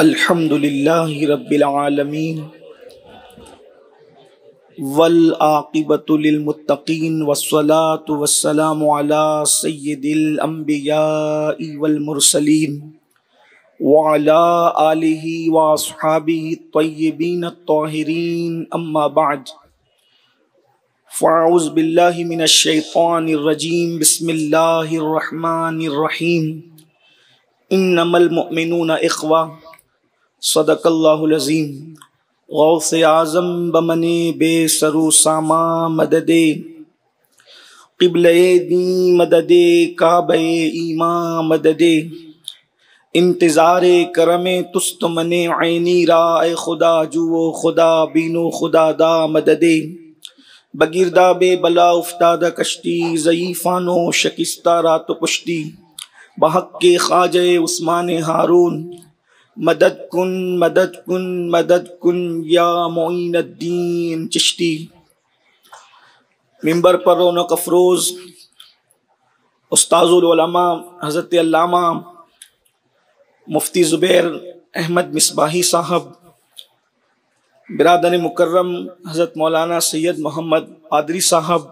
अल्हम्दुलिल्लाहि रब्बिल आलमीन वल आक़िबतु लिल मुत्तक़ीन वस्सलातु वस्सलामु अला सय्यिदिल अंबियाइ वल मुरसलीन व अला आलिहि व अस्हाबिहि त्वय्यिबीन अत्ताहिरीन अम्मा बअद फ़अऊज़ु बिल्लाहि मिनश शैतानिर रजीम बिस्मिल्लाहिर रहमानिर रहीम इन्नमल मुअमिनूना इख़्वा सदक़ल्लाहुल अज़ीम। गौसे आज़म बमने बेसरू सामा मददे क़िबले दी मददे काबे ईमा मददे इंतज़ारे करमे तुस्त मने ऐनी राय खुदा जुओ खुदा बीनो खुदा दा मददे बगिरदा बे बला उफ्तादा कश्ती ज़ईफ़ानो शकिस्ता रात पुश्ती बहक के ख्वाजे उस्मान हारून मदद कुन मदद कुन मदद कुन या मोइनुद्दीन चिश्ती। मिंबर पर रौनक अफरोज उस्ताजुल उलमा हज़रत अल्लामा मुफ्ती ज़ुबैर अहमद मिसबाही साहब, बिरादर मुकर्रम हज़रत मौलाना सैयद मोहम्मद आदरी साहब,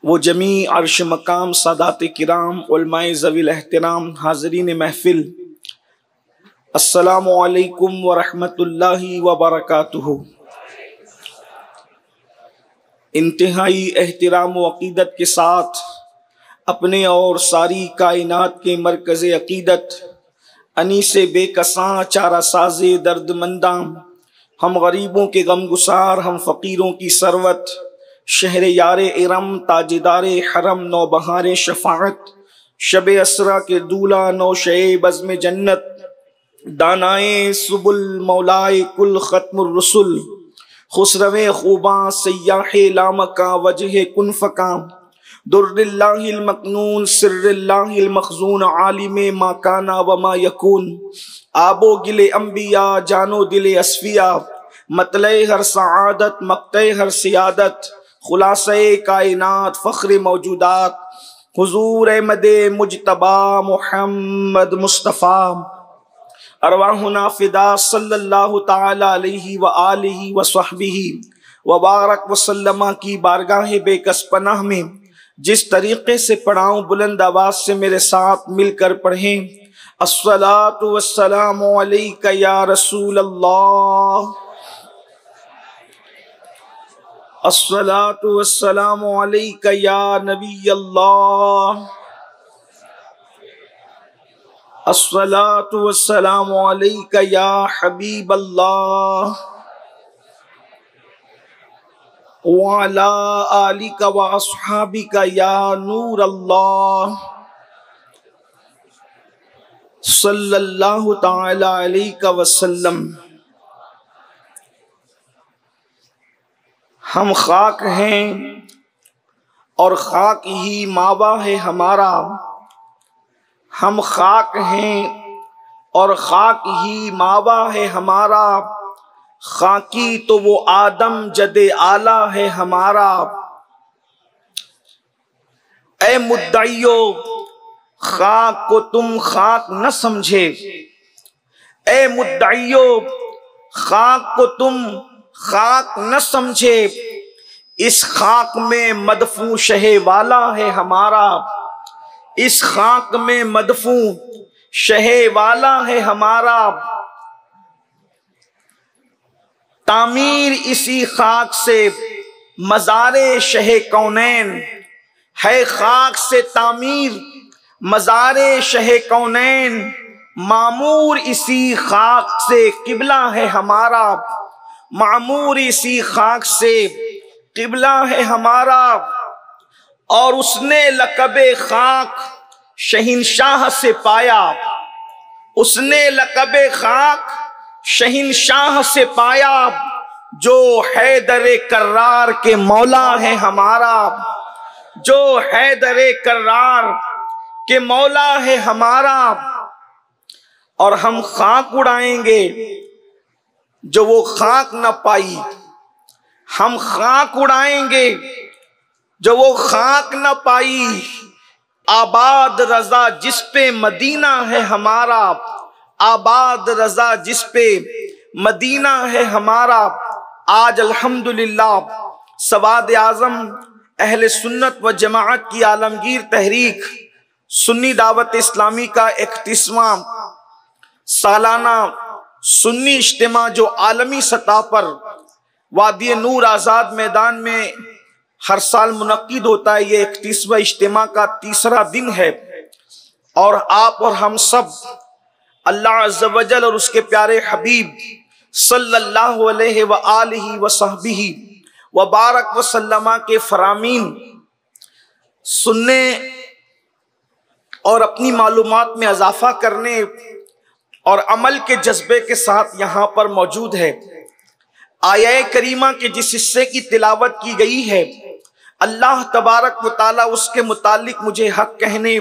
वो जमी अर्श मकाम सादात किराम उलमाए ज़वील एहतराम हाज़रीन महफिल, अस्सलामु अलैकुम व रहमतुल्लाहि व बरकातुहू। इंतहाई एहतराम व अक़ीदत के साथ अपने और सारी कायनात के मरकज़ अक़ीदत अनीसे बेकसां चारा साज़े दर्दमंदां, हम गरीबों के गमगुसार, हम फ़कीरों की सरवत, शहर यारे इरम ताजदारे हरम नौबहारे शफ़ाअत, शब असरा के दूला नौशे बज़्म जन्नत, दानाए सुबुल मौलाए कुल ख़त्मुर रसूल, खुसरवे खूबा सय्याहे लामका वजह कुनफ़का, दुर्रिल्लाहिल मकनून सिर्रिल्लाहिल मखज़ून आलिमे मा काना व मा यकून, आबो गिले अंबिया जानो दिले अस्फिया, मतले हर सआदत मक्ते हर सियादत, खुलासे कायनात फ़ख्र मौजूदात, हुजूर अहमदे मुजतबा मुहम्मद मुस्तफ़ा, अरवाहुना फ़िदा सल्लल्लाहु ताला अलैहि व आलिहि व सहबिही व बारक व सल्लमा की बारगाह बेकस पनाह में जिस तरीके से पढ़ाऊं बुलंद आवाज से मेरे साथ मिलकर पढ़ें। अस्सलातु वस्सलामु अलैका या रसूल अल्लाह, अस्सलातु वस्सलामु अलैका या नबी अल्लाह, अस्सलातु वस्सलामु अलैका या हबीब अल्लाह व अला आलिका व अस्हाबिका या नूर अल्लाह सल्लल्लाहु ताला अलैका वसल्लम। हम खाक हैं और खाक ही मावा है हमारा, हम खाक हैं और खाक ही मावा है हमारा, खाकी तो वो आदम जदे आला है हमारा। ए मुद्दाइयो खाक को तुम खाक न समझे, ए मुद्दाइयो खाक को तुम खाक न समझे, इस खाक में मदफू शहे वाला है हमारा, इस खाक में मदफू शहे वाला है हमारा। तामीर इसी खाक से मज़ारे शहे कौनैन है, खाक से तामीर मज़ारे शहे कौनैन, मामूर इसी खाक से किबला है हमारा, मामूर इसी खाक से किबला है हमारा। और उसने लक़बे खाक शहींशाह से पाया, उसने लक़बे खाक शहींशाह से पाया, जो हैदरे कर्रार के मौला है हमारा, जो हैदरे कर्रार के मौला है हमारा। और हम खाक उड़ाएंगे जो वो खाक न पाई, हम खाक उड़ाएंगे जो वो खाक न पाई। आबाद रजा जिस पे मदीना है हमारा, आबाद रजा जिस पे मदीना है हमारा। आज अल्हम्दुलिल्लाह सवाद आज़म अहले सुन्नत व जमाअत की आलमगीर तहरीक सुन्नी दावत इस्लामी का 31वां सालाना सुन्नी इज्तिमा जो आलमी सतह पर वादी नूर आज़ाद मैदान में हर साल मुनक्किद होता है, ये 31वां इज्तिमा का तीसरा दिन है। और आप और हम सब अल्लाह अज़्ज़ व जल और उसके प्यारे हबीब सल्लल्लाहु अलैहि व आलिहि व सहबिही व बारक व सल्लमा के फरामीन सुनने और अपनी मालूमात में इजाफा करने और अमल के जज्बे के साथ यहाँ पर मौजूद है। आया करीमा के जिस हिस्से की तिलावत की गई है, अल्लाह तबारक व तआला उसके मुतालिक मुझे हक कहने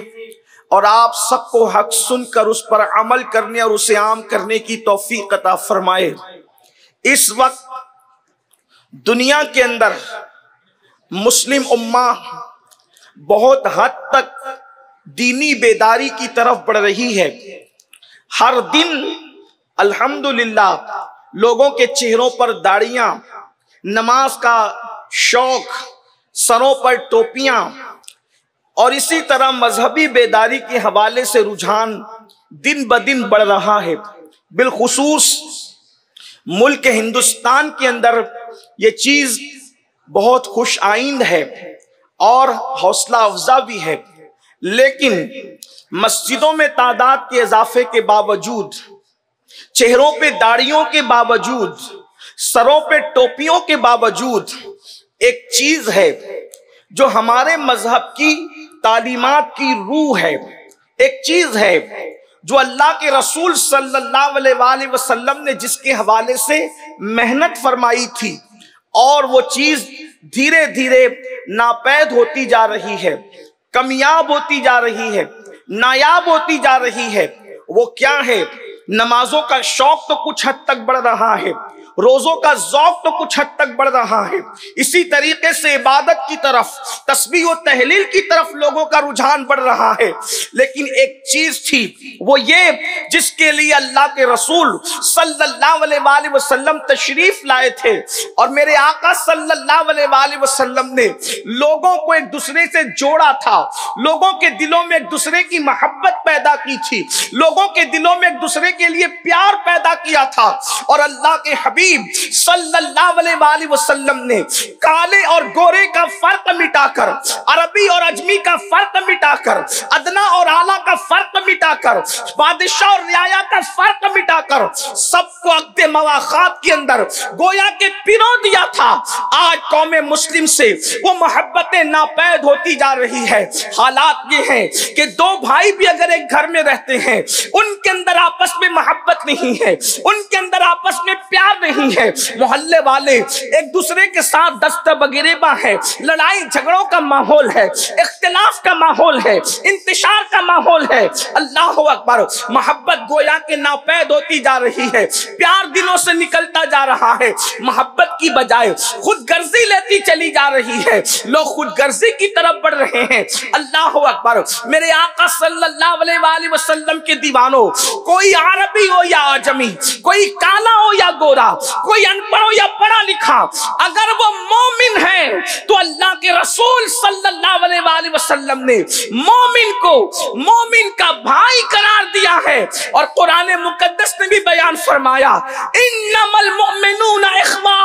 और आप सबको हक सुनकर उस पर अमल करने और उसे आम करने की तौफीक अता फरमाए। इस वक्त दुनिया के अंदर मुस्लिम उम्मा बहुत हद तक दीनी बेदारी की तरफ बढ़ रही है। हर दिन अल्हम्दुलिल्लाह लोगों के चेहरों पर दाढ़ियां, नमाज का शौक, सरों पर टोपियां और इसी तरह मजहबी बेदारी के हवाले से रुझान दिन ब दिन बढ़ रहा है। बिलखुसूस मुल्क हिंदुस्तान के अंदर ये चीज बहुत खुश आइंद है और हौसला अफजा भी है, लेकिन मस्जिदों में तादाद के इजाफे के बावजूद, चेहरों पे दाढ़ियों के बावजूद, सरों पे टोपियों के बावजूद एक चीज है जो हमारे मजहब की तालीमात की रूह है। एक चीज है जो अल्लाह के रसूल सल्लल्लाहु अलैहि वसल्लम ने जिसके हवाले से मेहनत फरमाई थी और वो चीज धीरे धीरे नापैद होती जा रही है, कमियाब होती जा रही है, नायाब होती जा रही है। वो क्या है? नमाजों का शौक तो कुछ हद तक बढ़ रहा है, रोजों का ज़ौक़ तो कुछ हद तक बढ़ रहा है, इसी तरीके से इबादत की तरफ, तस्बीह और तहलील की तरफ लोगों का रुझान बढ़ रहा है। लेकिन एक चीज थी, वो ये जिसके लिए अल्लाह के रसूल सल्लल्लाहु अलैहि वसल्लम तशरीफ लाए थे और मेरे आका सल्लल्लाहु अलैहि वसल्लम ने लोगों को एक दूसरे से जोड़ा था, लोगों के दिलों में एक दूसरे की मोहब्बत पैदा की थी, लोगों के दिलों में एक दूसरे के लिए प्यार पैदा किया था। और अल्लाह के हबीब सल्लल्लाहु अलैहि वसल्लम ने काले और गोरे का फर्क मिटाकर, अरबी और अजमी का फर्क मिटाकर, अदना और आला का फर्क मिटाकर, बादशाह और रियाया का फर्क मिटाकर सबको अक़्दे मवाख़ात के अंदर गोया के पिरो दिया था। आज कौम मुस्लिम से वो मोहब्बतें नापैद होती जा रही है। हालात ये हैं कि दो भाई भी अगर एक घर में रहते हैं, उनके अंदर आपस में मोहब्बत नहीं है, उनके अंदर आपस में प्यार नहीं है, मोहल्ले वाले एक दूसरे के साथ दस्त बगिरेबा है, लड़ाई झगड़ों का माहौल है, इख्तिलाफ का माहौल है, इंतशार का माहौल है। अल्लाह अकबर, मोहब्बत गोया के नापैद होती जा रही है, प्यार दिलों से निकलता जा रहा है, मोहब्बत की बजाय खुद गर्जी लेती चली जा रही है, लोग खुद गर्जी की तरफ बढ़ रहे हैं। अल्लाह अकबर, मेरे आका सल्लल्लाहु अलैहि वसल्लम के दीवानों, कोई अरबी हो या अजमी, कोई काला हो या गोरा, कोई अनपढ़ हो या पढ़ा लिखा, अगर वो मोमिन है तो अल्लाह के रसूल सल्लल्लाहु अलैहि वसल्लम ने मोमिन को मोमिन का भाई करार दिया है। और कुरान मुकद्दस ने भी बयान फरमाया, इन्नमल मुमिनूना इख्वा,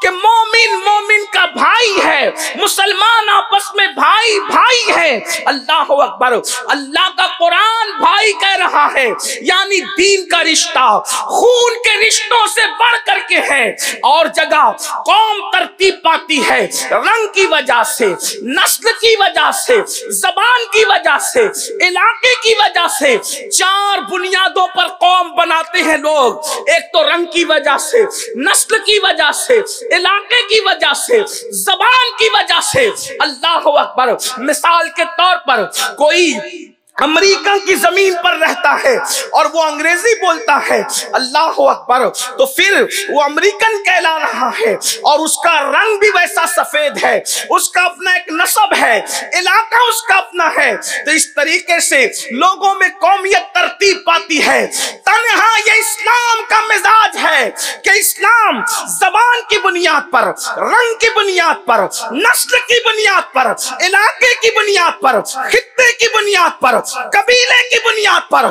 कि मोमिन मोमिन का भाई है, मुसलमान आपस में भाई भाई है। अल्लाह अकबर, अल्लाह का कुरान भाई कह रहा है, यानी दीन का रिश्ता खून के रिश्तों से बढ़ करके है। और जगह कौम तरतीब पाती है रंग की वजह से, नस्ल की वजह से, जबान की वजह से, इलाके की वजह से। चार बुनियादों पर कौम बनाते हैं लोग, एक तो रंग की वजह से, नस्ल की वजह से, इलाके की वजह से, जबान की वजह से। अल्लाह अकबर, मिसाल के तौर पर कोई अमेरिका की जमीन पर रहता है और वो अंग्रेजी बोलता है, अल्लाह अकबर, तो फिर वो अमेरिकन कहला रहा है और उसका रंग भी वैसा सफेद है, उसका अपना एक नस्ब है, इलाका उसका अपना है। तो इस तरीके से लोगों में कौमियत तरतीब पाती है। तन्हा ये इस्लाम का मिजाज है कि इस्लाम जबान की बुनियाद पर, रंग की बुनियाद पर, नस्ल की बुनियाद पर, इलाके की बुनियाद पर, खित्ते की बुनियाद पर, कबीले की बुनियाद पर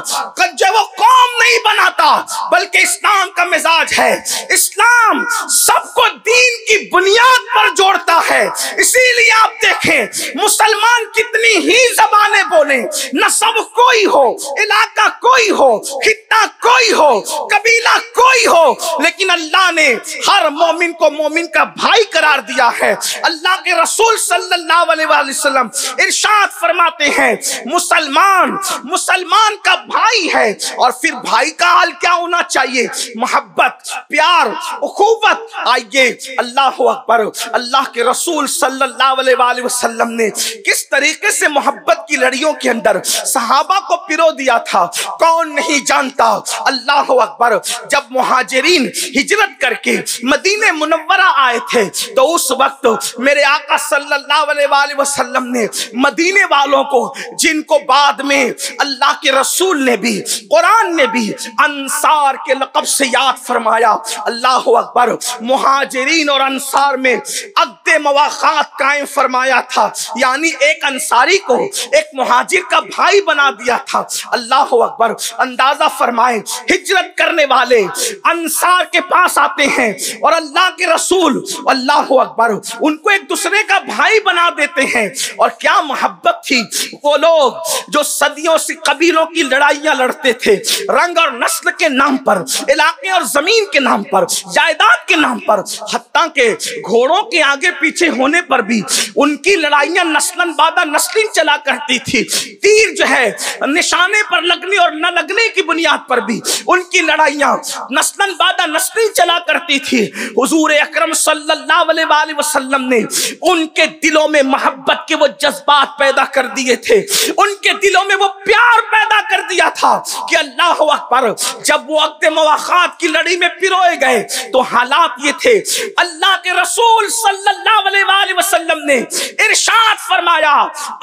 जो वो कौम नहीं बनाता, बल्कि इस्लाम का मिजाज है। इस्लाम सबको दीन की बुनियाद पर जोड़ता है। इसीलिए आप देखें मुसलमान कितनी ही जबानें बोले, नस्ब कोई हो, इलाका कोई हो, खित्ता कोई हो, कबीला कोई हो, लेकिन अल्लाह ने हर मोमिन को मोमिन का भाई करार दिया है। अल्लाह के रसूल सल्लल्लाहु अलैहि वसल्लम इरशाद फरमाते हैं, मुसलमान का भाई है। और फिर भाई का हाल क्या होना चाहिए? मोहब्बत, प्यार, उखुवत। आइए, अल्लाह अकबर, अल्लाह के रसूल सल्लल्लाहु अलैहि वसल्लम ने किस तरीके से मोहब्बत की लड़ियों के अंदर सहाबा को पिरो दिया था, कौन नहीं जानता। अल्लाह अकबर, जब मुहाजिरीन हिजरत करके मदीने मुनव्वरा आए थे तो उस वक्त मेरे आका सल्लल्लाहु अलैहि वसल्लम ने मदीने वालों को, जिनको बाद में अल्लाह के रसूल ने भी, कुरान ने भी अंसार के लक़ब से याद फरमाया। अल्लाह अकबर, मुहाजिरीन और अंसार में अक़्दे मवाक़ात कायम फरमाया था, यानी एक अंसारी को एक मुहाजिर का भाई बना दिया था। अल्लाह अकबर, अंदाजा फरमाए, हिजरत करने वाले अंसार के पास आते हैं और अल्लाह के रसूल, अल्लाह अकबर, उनको एक दूसरे का भाई बना देते हैं। और क्या मोहब्बत थी। वो लोग जो सदियों से कबीलों की लड़ाइयां लड़ते थे, रंग और नस्ल के नाम पर, इलाके और जमीन के नाम पर, जायदाद के नाम पर, हत्ता के घोड़ों के आगे पीछे होने पर भी उनकी लड़ाइयां नस्लन बादा नस्लिन चला करती थी। तीर जो है निशाने पर लगने और न लगने की बुनियाद पर भी उनकी लड़ाइयां नस्लन बादा नस्लिन चला करती थी। हुजूर अकरम सल्लल्लाहु अलैहि वसल्लम ने उनके दिलों में मोहब्बत के वो जज्बात पैदा कर दिए थे, उनके दिलों में वो प्यार पैदा कर दिया था कि अल्लाह अकबर, जब वो अक़्दे मवाक़ात की लड़ी में पिरोए गए तो हालात ये थे। अल्लाह के रसूल सल्लल्लाहु अलैहि वसल्लम ने इरशाद फरमाया,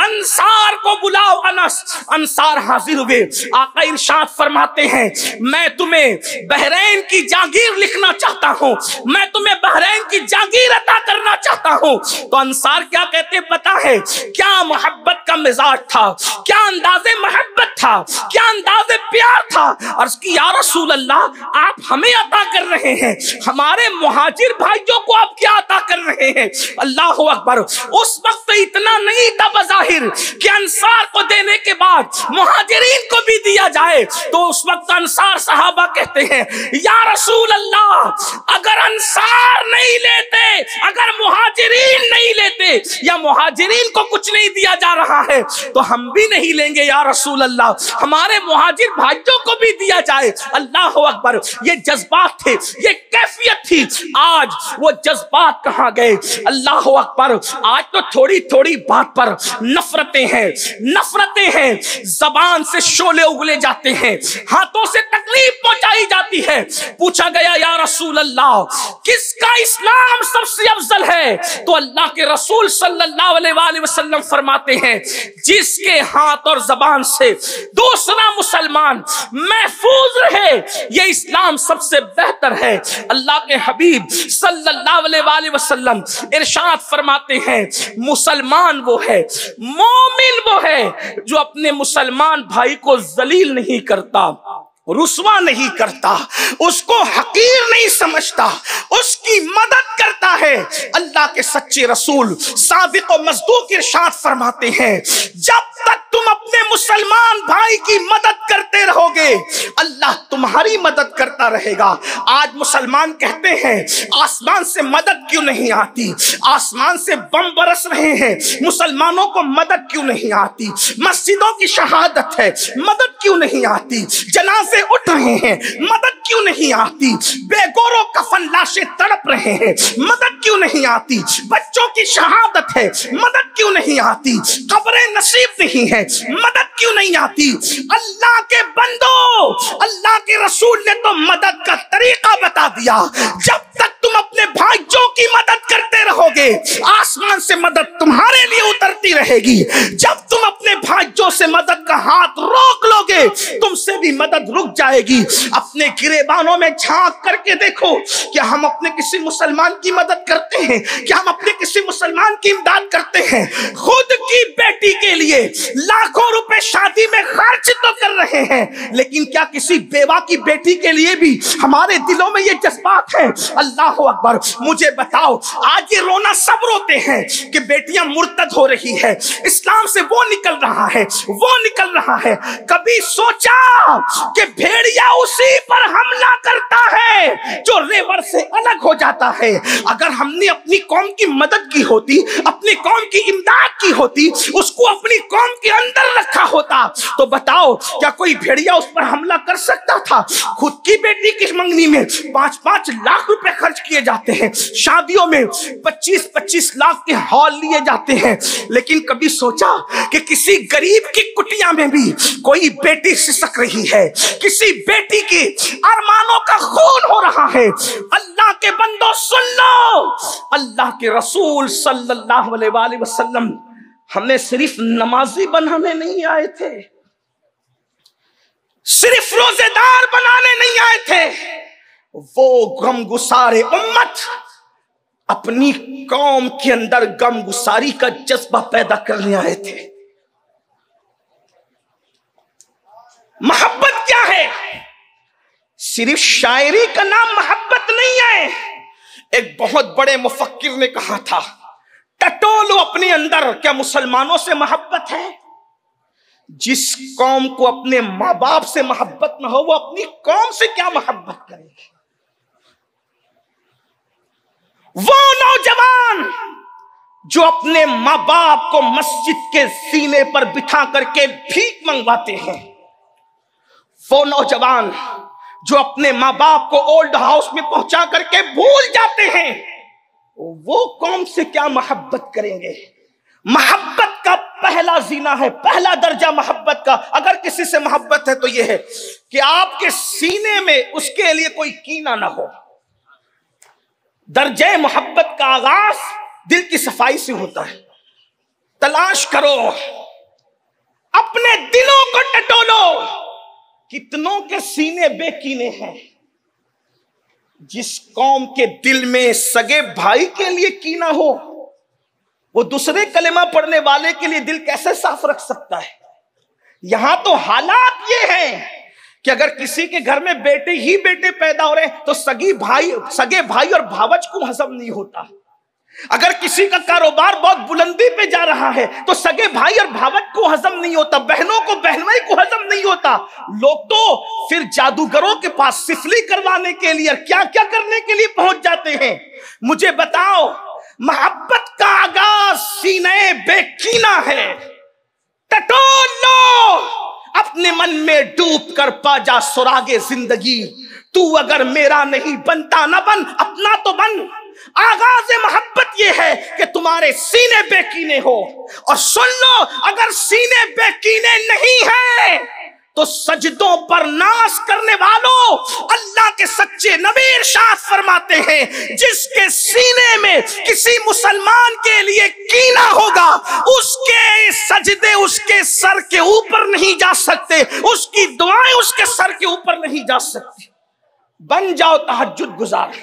अंसार को बुलाओ। अंसार हाजिर हुए। आका इरशाद फरमाते हैं, मैं तुम्हें बहरैन की जागीर लिखना चाहता हूं, मैं तुम्हें बहरैन की जागीर अता करना चाहता हूं। तो अंसार क्या कहते पता है? क्या मोहब्बत का मिजाज था, क्या अंदाज़े मोहब्बत था, क्या अंदाज़े प्यार था। अर्ज़ की, या रसूल अल्लाह, आप हमें अता कर रहे हैं, हमारे मुहाजिर भाइयों को आप क्या अता कर रहे हैं? अल्लाह अकबर, उस वक्त इतना नहीं था बज़ाहिर कि अंसार को देने के बाद मुहाजिरीन को भी दिया जाए। तो उस वक्त अंसार सहाबा कहते हैं, या रसूल अल्लाह, अगर अंसार नहीं लेते, अगर मुहाजिरीन नहीं लेते, या मुहाजिरीन को कुछ नहीं दिया जा रहा है तो हम भी नहीं लेंगे या रसूल अल्लाह, हमारे मुहाजिर भाइयों को भी दिया जाए। अल्लाह अकबर, ये जज्बात थे, ये कैफियत थी। आज वो जज्बात कहाँ गए? अल्लाह अकबर, आज तो थोड़ी थोड़ी बात पर नफरतें हैं, नफरतें हैं, जबान से शोले उगले जाते हैं, हाथों से तकलीफ पहुंचाई जाती है। पूछा गया, या रसूल अल्लाह, किसका इस्लाम सबसे अफजल है? तो अल्लाह के रसूल सल्लल्लाहु अलैहि वसल्लम फरमाते हैं, जिसके हाथ और जबान से दूसरा मुसलमान महफूज रहे, ये इस्लाम सबसे बेहतर है। अल्लाह के हबीब सल्लल्लाहु अलैहि वसल्लम इरशाद फरमाते हैं, मुसलमान वो है, मोमिन वो है जो अपने मुसलमान भाई को जलील नहीं करता, रुस्वा नहीं करता, उसको हकीर नहीं समझता, उसकी मदद करता है। अल्लाह के सच्चे रसूल सादिक और मज़दूक इरशाद फरमाते हैं, जब तक तुम अपने मुसलमान भाई की मदद करते रहोगे, अल्लाह तुम्हारी मदद करता रहेगा। आज मुसलमान कहते हैं, आसमान से मदद क्यों नहीं आती? आसमान से बम बरस रहे हैं, मुसलमानों को मदद क्यों नहीं आती? मस्जिदों की शहादत है, मदद क्यों नहीं आती? जनाजे उठ रहे हैं, मदद क्यों नहीं आती? बेगोरो कफन लाशें तड़प रहे हैं, मदद क्यों नहीं आती? बच्चों की शहादत है, मदद क्यों नहीं आती? कब्रें नसीब नहीं है, मदद क्यों नहीं आती? अल्लाह के बंदो, अल्लाह के रसूल ने तो मदद का तरीका बता दिया। जब तक तुम अपने भाइयों की मदद करते रहोगे, आसमान से मदद तुम्हारे लिए उतरती रहेगी। जब तुम अपने भाइयों से मदद का हाथ रोक लोगे, तुमसे भी मदद रुक जाएगी। अपने गिरेबानों में झांक करके देखो, क्या हम अपने किसी मुसलमान की मदद करते हैं? क्या हम अपने किसी मुसलमान की इमदाद करते हैं? खुद की बेटी के लिए लाखों रुपए शादी में खर्च तो कर रहे हैं, लेकिन क्या किसी बेवा की बेटी के लिए भी हमारे दिलों में ये जज्बात है? अल्लाह अकबर। मुझे बताओ, आज ये रोना सब रोते हैं कि बेटियां मुर्तद हो रही है, इस्लाम से वो निकल रहा है, वो निकल रहा है। कभी सोचा कि भेड़िया उसी पर हमला करता है जो रेवर से अलग हो जाता है? अगर हमने अपनी कौम की मदद की होती, अपनी कौम की इमदाद की होती, उसको अपनी कौम के अंदर रखा होता, तो बताओ क्या कोई भेड़िया उस पर हमला कर सकता था? खुद की बेटी की मंगनी में 5-5 लाख रुपए खर्च किए जाते हैं, शादियों में 25-25 लाख के हॉल लिए जाते हैं, लेकिन कभी सोचा कि किसी गरीब की कुटिया में भी कोई बेटी सिसक रही है, किसी बेटी के अरमानों का खून हो रहा है? अल्लाह के बंदो सुन लो, अल्लाह के रसूल सल्लल्लाहु अलैहि वसल्लम हमें सिर्फ नमाजी बनाने नहीं आए थे, सिर्फ रोजेदार बनाने नहीं आए थे, वो गम गुसारे उम्मत, अपनी कौम के अंदर गम गुसारी का जज्बा पैदा करने आए थे। मोहब्बत क्या है? सिर्फ शायरी का नाम मोहब्बत नहीं है। एक बहुत बड़े मुफक्किर ने कहा था, टटोलो अपने अंदर, क्या मुसलमानों से मोहब्बत है? जिस कौम को अपने माँ बाप से मोहब्बत न हो, वो अपनी कौम से क्या मोहब्बत करेगी? वो नौजवान जो अपने माँ बाप को मस्जिद के सीने पर बिठा करके भीख मंगवाते हैं, वो नौजवान जो अपने माँ बाप को ओल्ड हाउस में पहुंचा करके भूल जाते हैं, वो कौम से क्या मोहब्बत करेंगे? मोहब्बत का पहला जीना है, पहला दर्जा मोहब्बत का, अगर किसी से मोहब्बत है तो यह है कि आपके सीने में उसके लिए कोई कीना ना हो। दर्जे मोहब्बत का आगाज दिल की सफाई से होता है। तलाश करो, अपने दिलों को टटोलो, कितनों के सीने बेकीने हैं। जिस कौम के दिल में सगे भाई के लिए कीना हो, वो दूसरे कलेमा पढ़ने वाले के लिए दिल कैसे साफ रख सकता है? यहां तो हालात ये हैं कि अगर किसी के घर में बेटे ही बेटे पैदा हो रहे हैं तो सगे भाई और भावज को हजम नहीं होता। अगर किसी का कारोबार बहुत बुलंदी पे जा रहा है तो सगे भाई और भावज को हजम नहीं होता, बहनों को बहनोई को हजम नहीं होता। लोग तो फिर जादूगरों के पास सिफली करवाने के लिए, क्या क्या करने के लिए पहुंच जाते हैं। मुझे बताओ, मोहब्बत का आगाज सीने बेकीना है। टटोल लो, अपने मन में डूब कर पा जा सुरागे जिंदगी। तू अगर मेरा नहीं बनता ना बन, अपना तो बन। आगाज मोहब्बत यह है कि तुम्हारे सीने बेकीने हो। और सुन लो, अगर सीने बेकीने नहीं है तो सजदों पर नाश करने वालों, अल्लाह के सच्चे नबी इरशाद फरमाते हैं, जिसके सीने में किसी मुसलमान के लिए कीना होगा, उसके सजदे उसके सर के ऊपर नहीं जा सकते, उसकी दुआएं उसके सर के ऊपर नहीं जा सकती। बन जाओ तहज्जुद गुजार,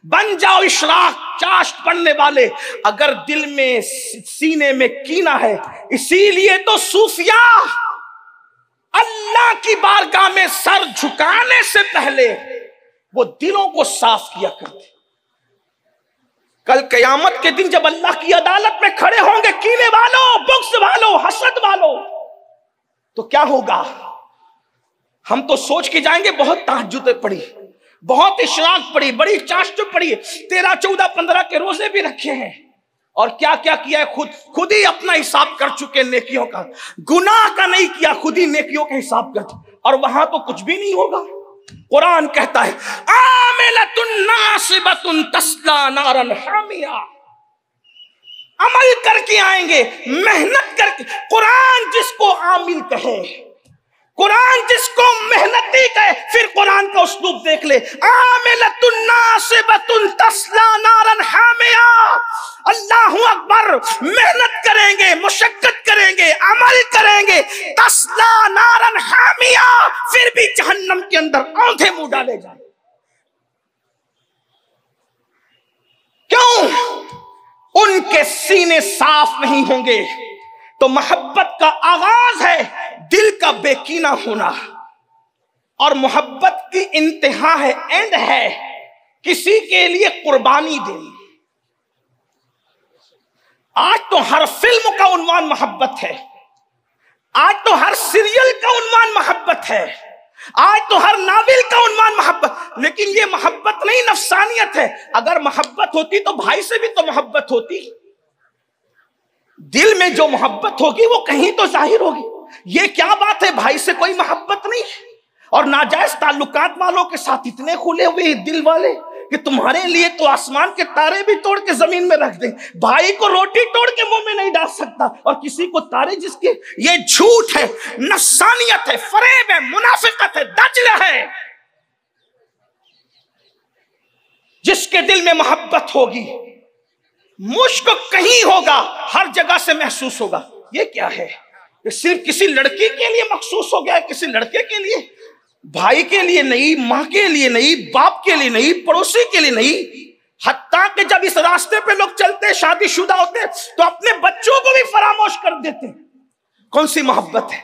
बन जाओ इशराक चाश्त पढ़ने वाले। अगर दिल में सीने में कीना है, इसीलिए तो सूफिया अल्लाह की बारगाह में सर झुकाने से पहले वो दिलों को साफ किया करते। कल कयामत के दिन जब अल्लाह की अदालत में खड़े होंगे कीने वालों, बुग़्ज़ वालों, हसद वालों, तो क्या होगा? हम तो सोच के जाएंगे, बहुत तहज्जुद पढ़ी, बहुत इशराक पढ़ी, बड़ी चाश्त पढ़ी, 13, 14, 15 के रोजे भी रखे हैं, और क्या क्या किया है खुद ही अपना हिसाब कर चुके नेकियों का। गुनाह का नहीं किया, खुद ही नेकियों का हिसाब कर, और वहां तो कुछ भी नहीं होगा। कुरान कहता है, आमिलतुन नासिबतुन तस्ला नारन हामिया। अमल करके आएंगे, मेहनत करके। कुरान जिस जिसको आमिल कहे, कुरान जिसको मेहनती कहे। फिर कुरान का उस्लूब देख ले, आमिलतुन नासिबतुन तस्ला नारन हामिया। अल्लाहु अकबर, मेहनत करेंगे, मुशक्कत करेंगे, अमल करेंगे, तस्ला नारन हामिया, फिर भी जहन्नम के अंदर औंधे मुंह डाले जाए। क्यों? उनके सीने साफ नहीं होंगे। तो मोहब्बत का आगाज है दिल का बेकीना होना, और मोहब्बत की इंतहा है, एंड है किसी के लिए कुर्बानी देनी। आज तो हर फिल्म का उन्वान मोहब्बत है, आज तो हर सीरियल का उन्वान मोहब्बत है, आज तो हर नावल का उन्वान मोहब्बत। लेकिन ये मोहब्बत नहीं, नफसानियत है। अगर मोहब्बत होती तो भाई से भी तो मोहब्बत होती। दिल में जो मोहब्बत होगी वो कहीं तो जाहिर होगी। ये क्या बात है, भाई से कोई मोहब्बत नहीं, और नाजायज ताल्लुकात वालों के साथ इतने खुले हुए दिल वाले कि तुम्हारे लिए तो आसमान के तारे भी तोड़ के जमीन में रख दें। भाई को रोटी तोड़ के मुंह में नहीं डाल सकता, और किसी को तारे जिसके। ये झूठ है, नफसानियत है, फरेब है, मुनाफिकत है, दजल है। जिसके दिल में मोहब्बत होगी, मुश्क कहीं होगा, हर जगह से महसूस होगा। ये क्या है? ये सिर्फ किसी लड़की के लिए मखसूस हो गया है, किसी लड़के के लिए, भाई के लिए नहीं, माँ के लिए नहीं, बाप के लिए नहीं, पड़ोसी के लिए नहीं। हत्ता कि जब इस रास्ते पे लोग चलते, शादीशुदा होते, तो अपने बच्चों को भी फरामोश कर देते। कौन सी मोहब्बत है?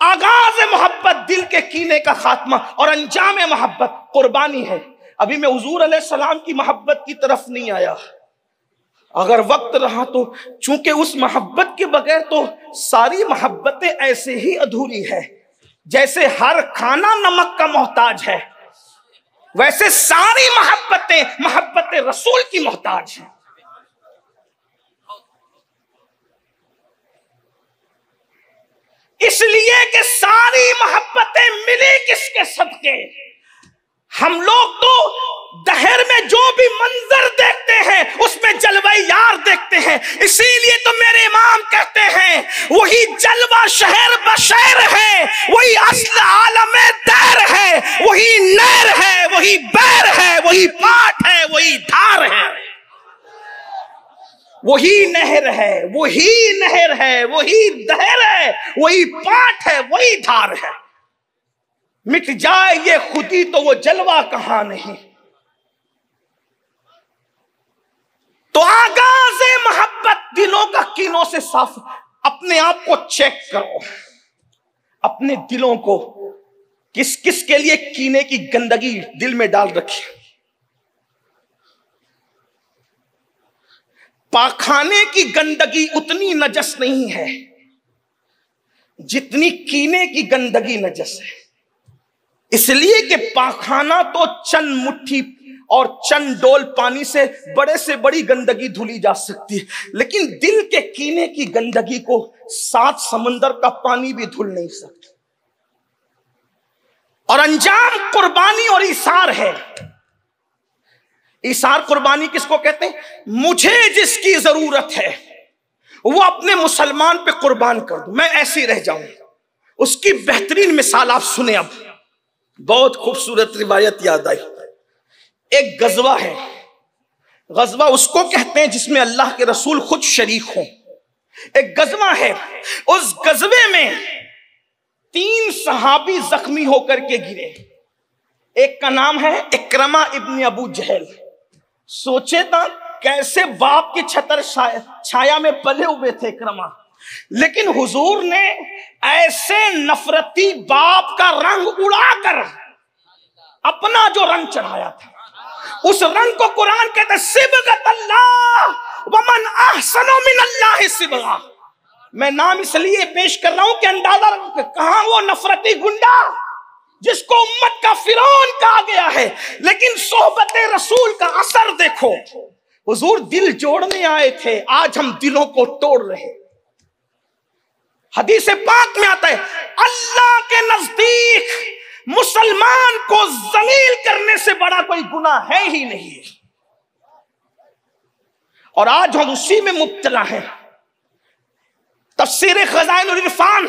आगाज मोहब्बत दिल के कीने का खात्मा, और अंजाम मोहब्बत कुर्बानी है। अभी मैं हुजूर अलैहिस्सलाम की मोहब्बत की तरफ नहीं आया, अगर वक्त रहा तो, चूंकि उस मोहब्बत के बगैर तो सारी मोहब्बतें ऐसे ही अधूरी है। जैसे हर खाना नमक का मोहताज है, वैसे सारी मोहब्बतें मोहब्बत रसूल की मोहताज है। इसलिए कि सारी मोहब्बतें मिली किसके सदके? हम लोग तो दहर में जो भी मंजर देखते हैं उसमें जलवा यार देखते हैं। इसीलिए तो मेरे इमाम कहते हैं वही जलवा शहर बशैर है, वही अस्ल आलम दैर है, वही नहर है, वही बैर है, वही पाठ है, वही धार है। वही नहर है, वही नहर है, वही दहर है, वही पाठ है, वही धार है। मिट जाए ये खुदी तो वो जलवा कहां नहीं। तो आगाज़े मोहब्बत दिलों का कीनों से साफ। अपने आप को चेक करो, अपने दिलों को किस किस के लिए कीने की गंदगी दिल में डाल रखी। पाखाने की गंदगी उतनी नजस नहीं है जितनी कीने की गंदगी नजस है। इसलिए कि पाखाना तो चंद मुट्ठी और चंद डोल पानी से बड़ी गंदगी धुली जा सकती है, लेकिन दिल के कीने की गंदगी को 7 समंदर का पानी भी धुल नहीं सकता। और अंजाम कुर्बानी और इसार है। इसार कुर्बानी किसको कहते हैं? मुझे जिसकी जरूरत है वो अपने मुसलमान पे कुर्बान कर दूं, मैं ऐसे रह जाऊं। उसकी बेहतरीन मिसाल आप सुने। अब बहुत खूबसूरत रिवायत याद आई। एक गजवा है, गजवा उसको कहते हैं जिसमें अल्लाह के रसूल खुद शरीक हों। एक गजवा है, उस गजवे में 3 सहाबी जख्मी होकर के गिरे। एक का नाम है इकरमा इब्न अबू जहल। सोचे ना कैसे बाप की छतर छाया में पले हुए थे इकरमा, लेकिन हुजूर ने ऐसे नफरती बाप का रंग उड़ाकर अपना जो रंग चढ़ाया था, उस रंग को कुरान कहता है सिबगत अल्लाह वमन अहसनु मिनल्लाहि सिबगा। मैं नाम इसलिए पेश कर रहा हूं कि अंदाजा कहां वो नफरती गुंडा जिसको उम्मत का फिरौन कहा गया है, लेकिन सोहबत रसूल का असर देखो। हुजूर दिल जोड़ने आए थे, आज हम दिलों को तोड़ रहे। हदीस पाक में आता है अल्लाह के नजदीक मुसलमान को जलील करने से बड़ा कोई गुनाह है ही नहीं। और आज हम उसी में मुब्तला हैं। तफसीर खज़ाइनुल इरफान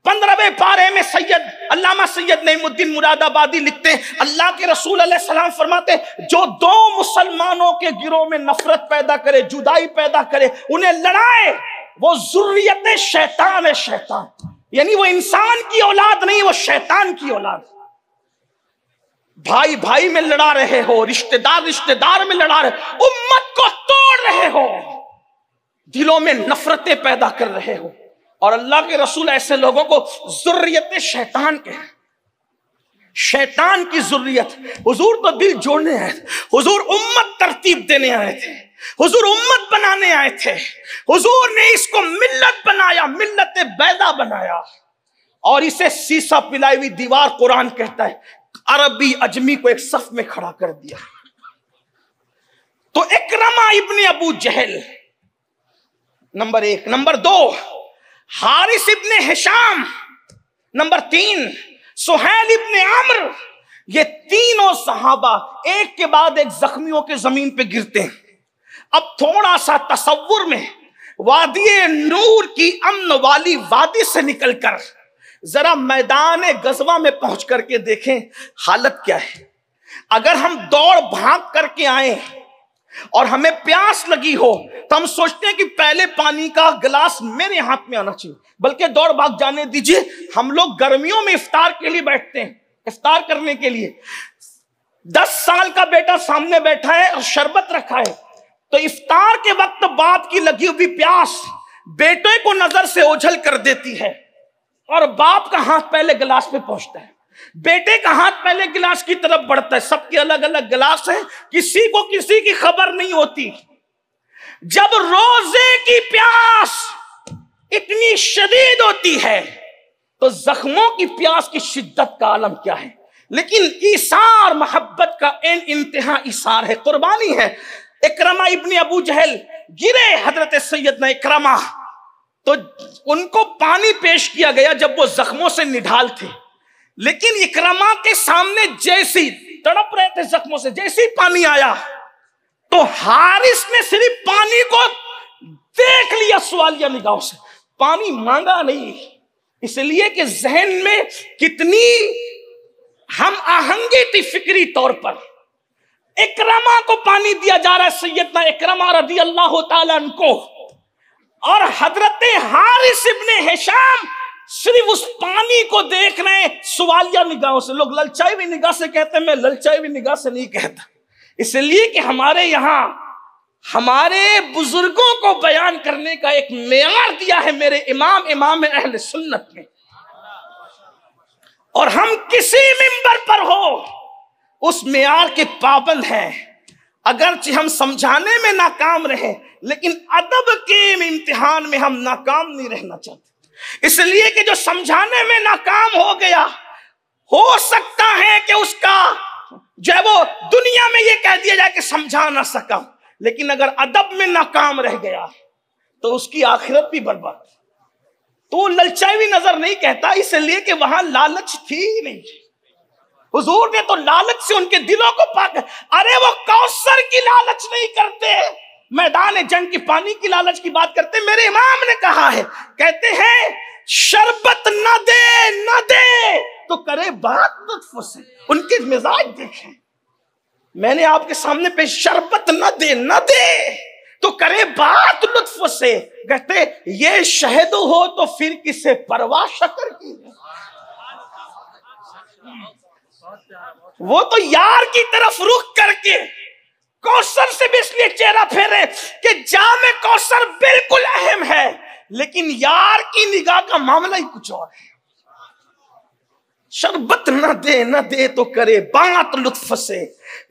15वें पारे में सैयद अल्लामा सैयद नईमुद्दीन मुरादाबादी लिखते हैं, अल्लाह के रसूल अलैहिस्सलाम फरमाते जो दो मुसलमानों के गिरोह में नफरत पैदा करे, जुदाई पैदा करे, उन्हें लड़ाए, वो जुर्रियत शैतान है। शैतान यानी वो इंसान की औलाद नहीं, वो शैतान की औलाद। भाई भाई में लड़ा रहे हो, रिश्तेदार रिश्तेदार में लड़ा रहे, उम्मत को तोड़ रहे हो, दिलों में नफरतें पैदा कर रहे हो। और अल्लाह के रसूल ऐसे लोगों को जुर्रियत शैतान के, शैतान की जुर्रियत। हुजूर तो दिल जोड़ने आए थे, हुजूर उम्मत तरतीब देने आए थे, हुजूर उम्मत बनाने आए थे, हुजूर ने इसको मिल्लत बनाया, मिल्लत बैदा बनाया, और इसे सीसा पिलाई हुई दीवार कुरान कहता है। अरबी अजमी को एक सफ में खड़ा कर दिया। तो इकरमा इब्ने अबू जहल नंबर 1, नंबर 2 हारिस इब्ने हिशाम, नंबर 3 सुहैल इब्ने अम्र। ये तीनों सहाबा एक के बाद एक जख्मियों के जमीन पे गिरते हैं। अब थोड़ा सा तसव्वुर में वादी नूर की अमन वाली वादी से निकलकर जरा मैदान गज़वा में पहुंच करके देखें हालत क्या है। अगर हम दौड़ भाग करके आए और हमें प्यास लगी हो तो हम सोचते हैं कि पहले पानी का गिलास मेरे हाथ में आना चाहिए, बल्कि दौड़ भाग जाने दीजिए। हम लोग गर्मियों में इफ्तार के लिए बैठते हैं, इफ्तार करने के लिए 10 साल का बेटा सामने बैठा है और शरबत रखा है, तो इफ्तार के वक्त बाप की लगी हुई प्यास बेटे को नजर से ओझल कर देती है और बाप का हाथ पहले गिलास पे पहुंचता है, बेटे का हाथ पहले गिलास की तरफ बढ़ता है। सबके अलग अलग गिलास हैं, किसी को किसी की खबर नहीं होती। जब रोजे की प्यास इतनी शदीद होती है तो जख्मों की प्यास की शिद्दत का आलम क्या है। लेकिन ईसार मोहब्बत का एन इंतहा ईसार है, कुर्बानी है। इकरमा इब्ने अबू जहल गिरे, हजरत सैयदना इकरमा, तो उनको पानी पेश किया गया जब वो जख्मों से निढाल थे। लेकिन इकरमा के सामने जैसी तड़प रहे थे जख्मों से, जैसे ही पानी आया तो हारिस ने सिर्फ पानी को देख लिया सवालिया निगाहों से, पानी मांगा नहीं, इसलिए कि जहन में कितनी हम आहंगी थी फिक्री तौर पर। इकरमा को पानी दिया जा रहा है, सैयदना इकरमा रज़ी अल्लाह ताला अन्हो, और हजरत हारिस इब्ने हिशाम सिर्फ उस पानी को देख रहे हैं सवालिया निगाहों से। लोग ललचाई हुई निगाह से कहते हैं, मैं ललचाई हुई निगाह से नहीं कहता, इसलिए कि हमारे यहां हमारे बुजुर्गों को बयान करने का एक मेयार दिया है मेरे इमाम अहले सुन्नत ने, और हम किसी मिंबर पर हो उस मेयार के पाबंद हैं। अगरचे हम समझाने में नाकाम रहे, लेकिन अदब के इम्तिहान में हम नाकाम नहीं रहना चाहते। इसलिए कि जो समझाने में नाकाम हो गया, हो सकता है कि उसका जो है वो दुनिया में ये कह दिया जाए कि समझा ना सका, लेकिन अगर अदब में नाकाम रह गया तो उसकी आखिरत भी बर्बाद। तो ललचाई हुई नजर नहीं कहता, इसलिए कि वहां लालच थी नहीं। हुजूर ने तो लालच से उनके दिलों को पाक, अरे वो कौसर की लालच नहीं करते, मैदान जंग की पानी की लालच की बात करते। मेरे इमाम ने कहा है, कहते हैं शरबत न दे तो करे बात लुत्फ से। उनके मिजाज देखें, मैंने आपके सामने पे शरबत न दे तो करे बात लुत्फ से। कहते ये शहद हो तो फिर किसे परवाह शक्कर की। वो तो यार की तरफ रुख करके कौसर से भी इसलिए चेहरा फेरे कि जामे कौसर बिल्कुल अहम है, लेकिन यार की निगाह का मामला ही कुछ और है। शरबत न दे तो करे बात लुत्फ से,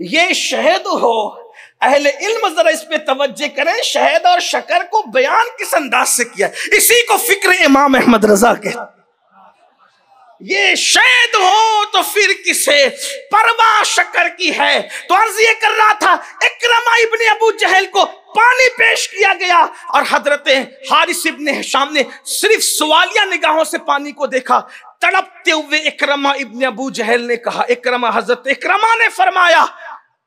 ये शहद हो। अहले इल्म जरा इस पे तवज्जो करें, शहद और शक्कर को बयान किस अंदाज से किया, इसी को फिक्र इमाम अहमद रजा के। ये शहद हो तो फिर किसे परवाह शक्कर की है। तो अर्ज ये कर रहा था, इकरमा इब्ने अबू जहल को पानी पेश किया गया और हजरत हारिस इब्ने हिशाम ने सिर्फ सवालिया निगाहों से पानी को देखा। तड़पते हुए इकरमा इब्ने अबू जहल ने कहा, हजरत इकरमा ने फरमाया,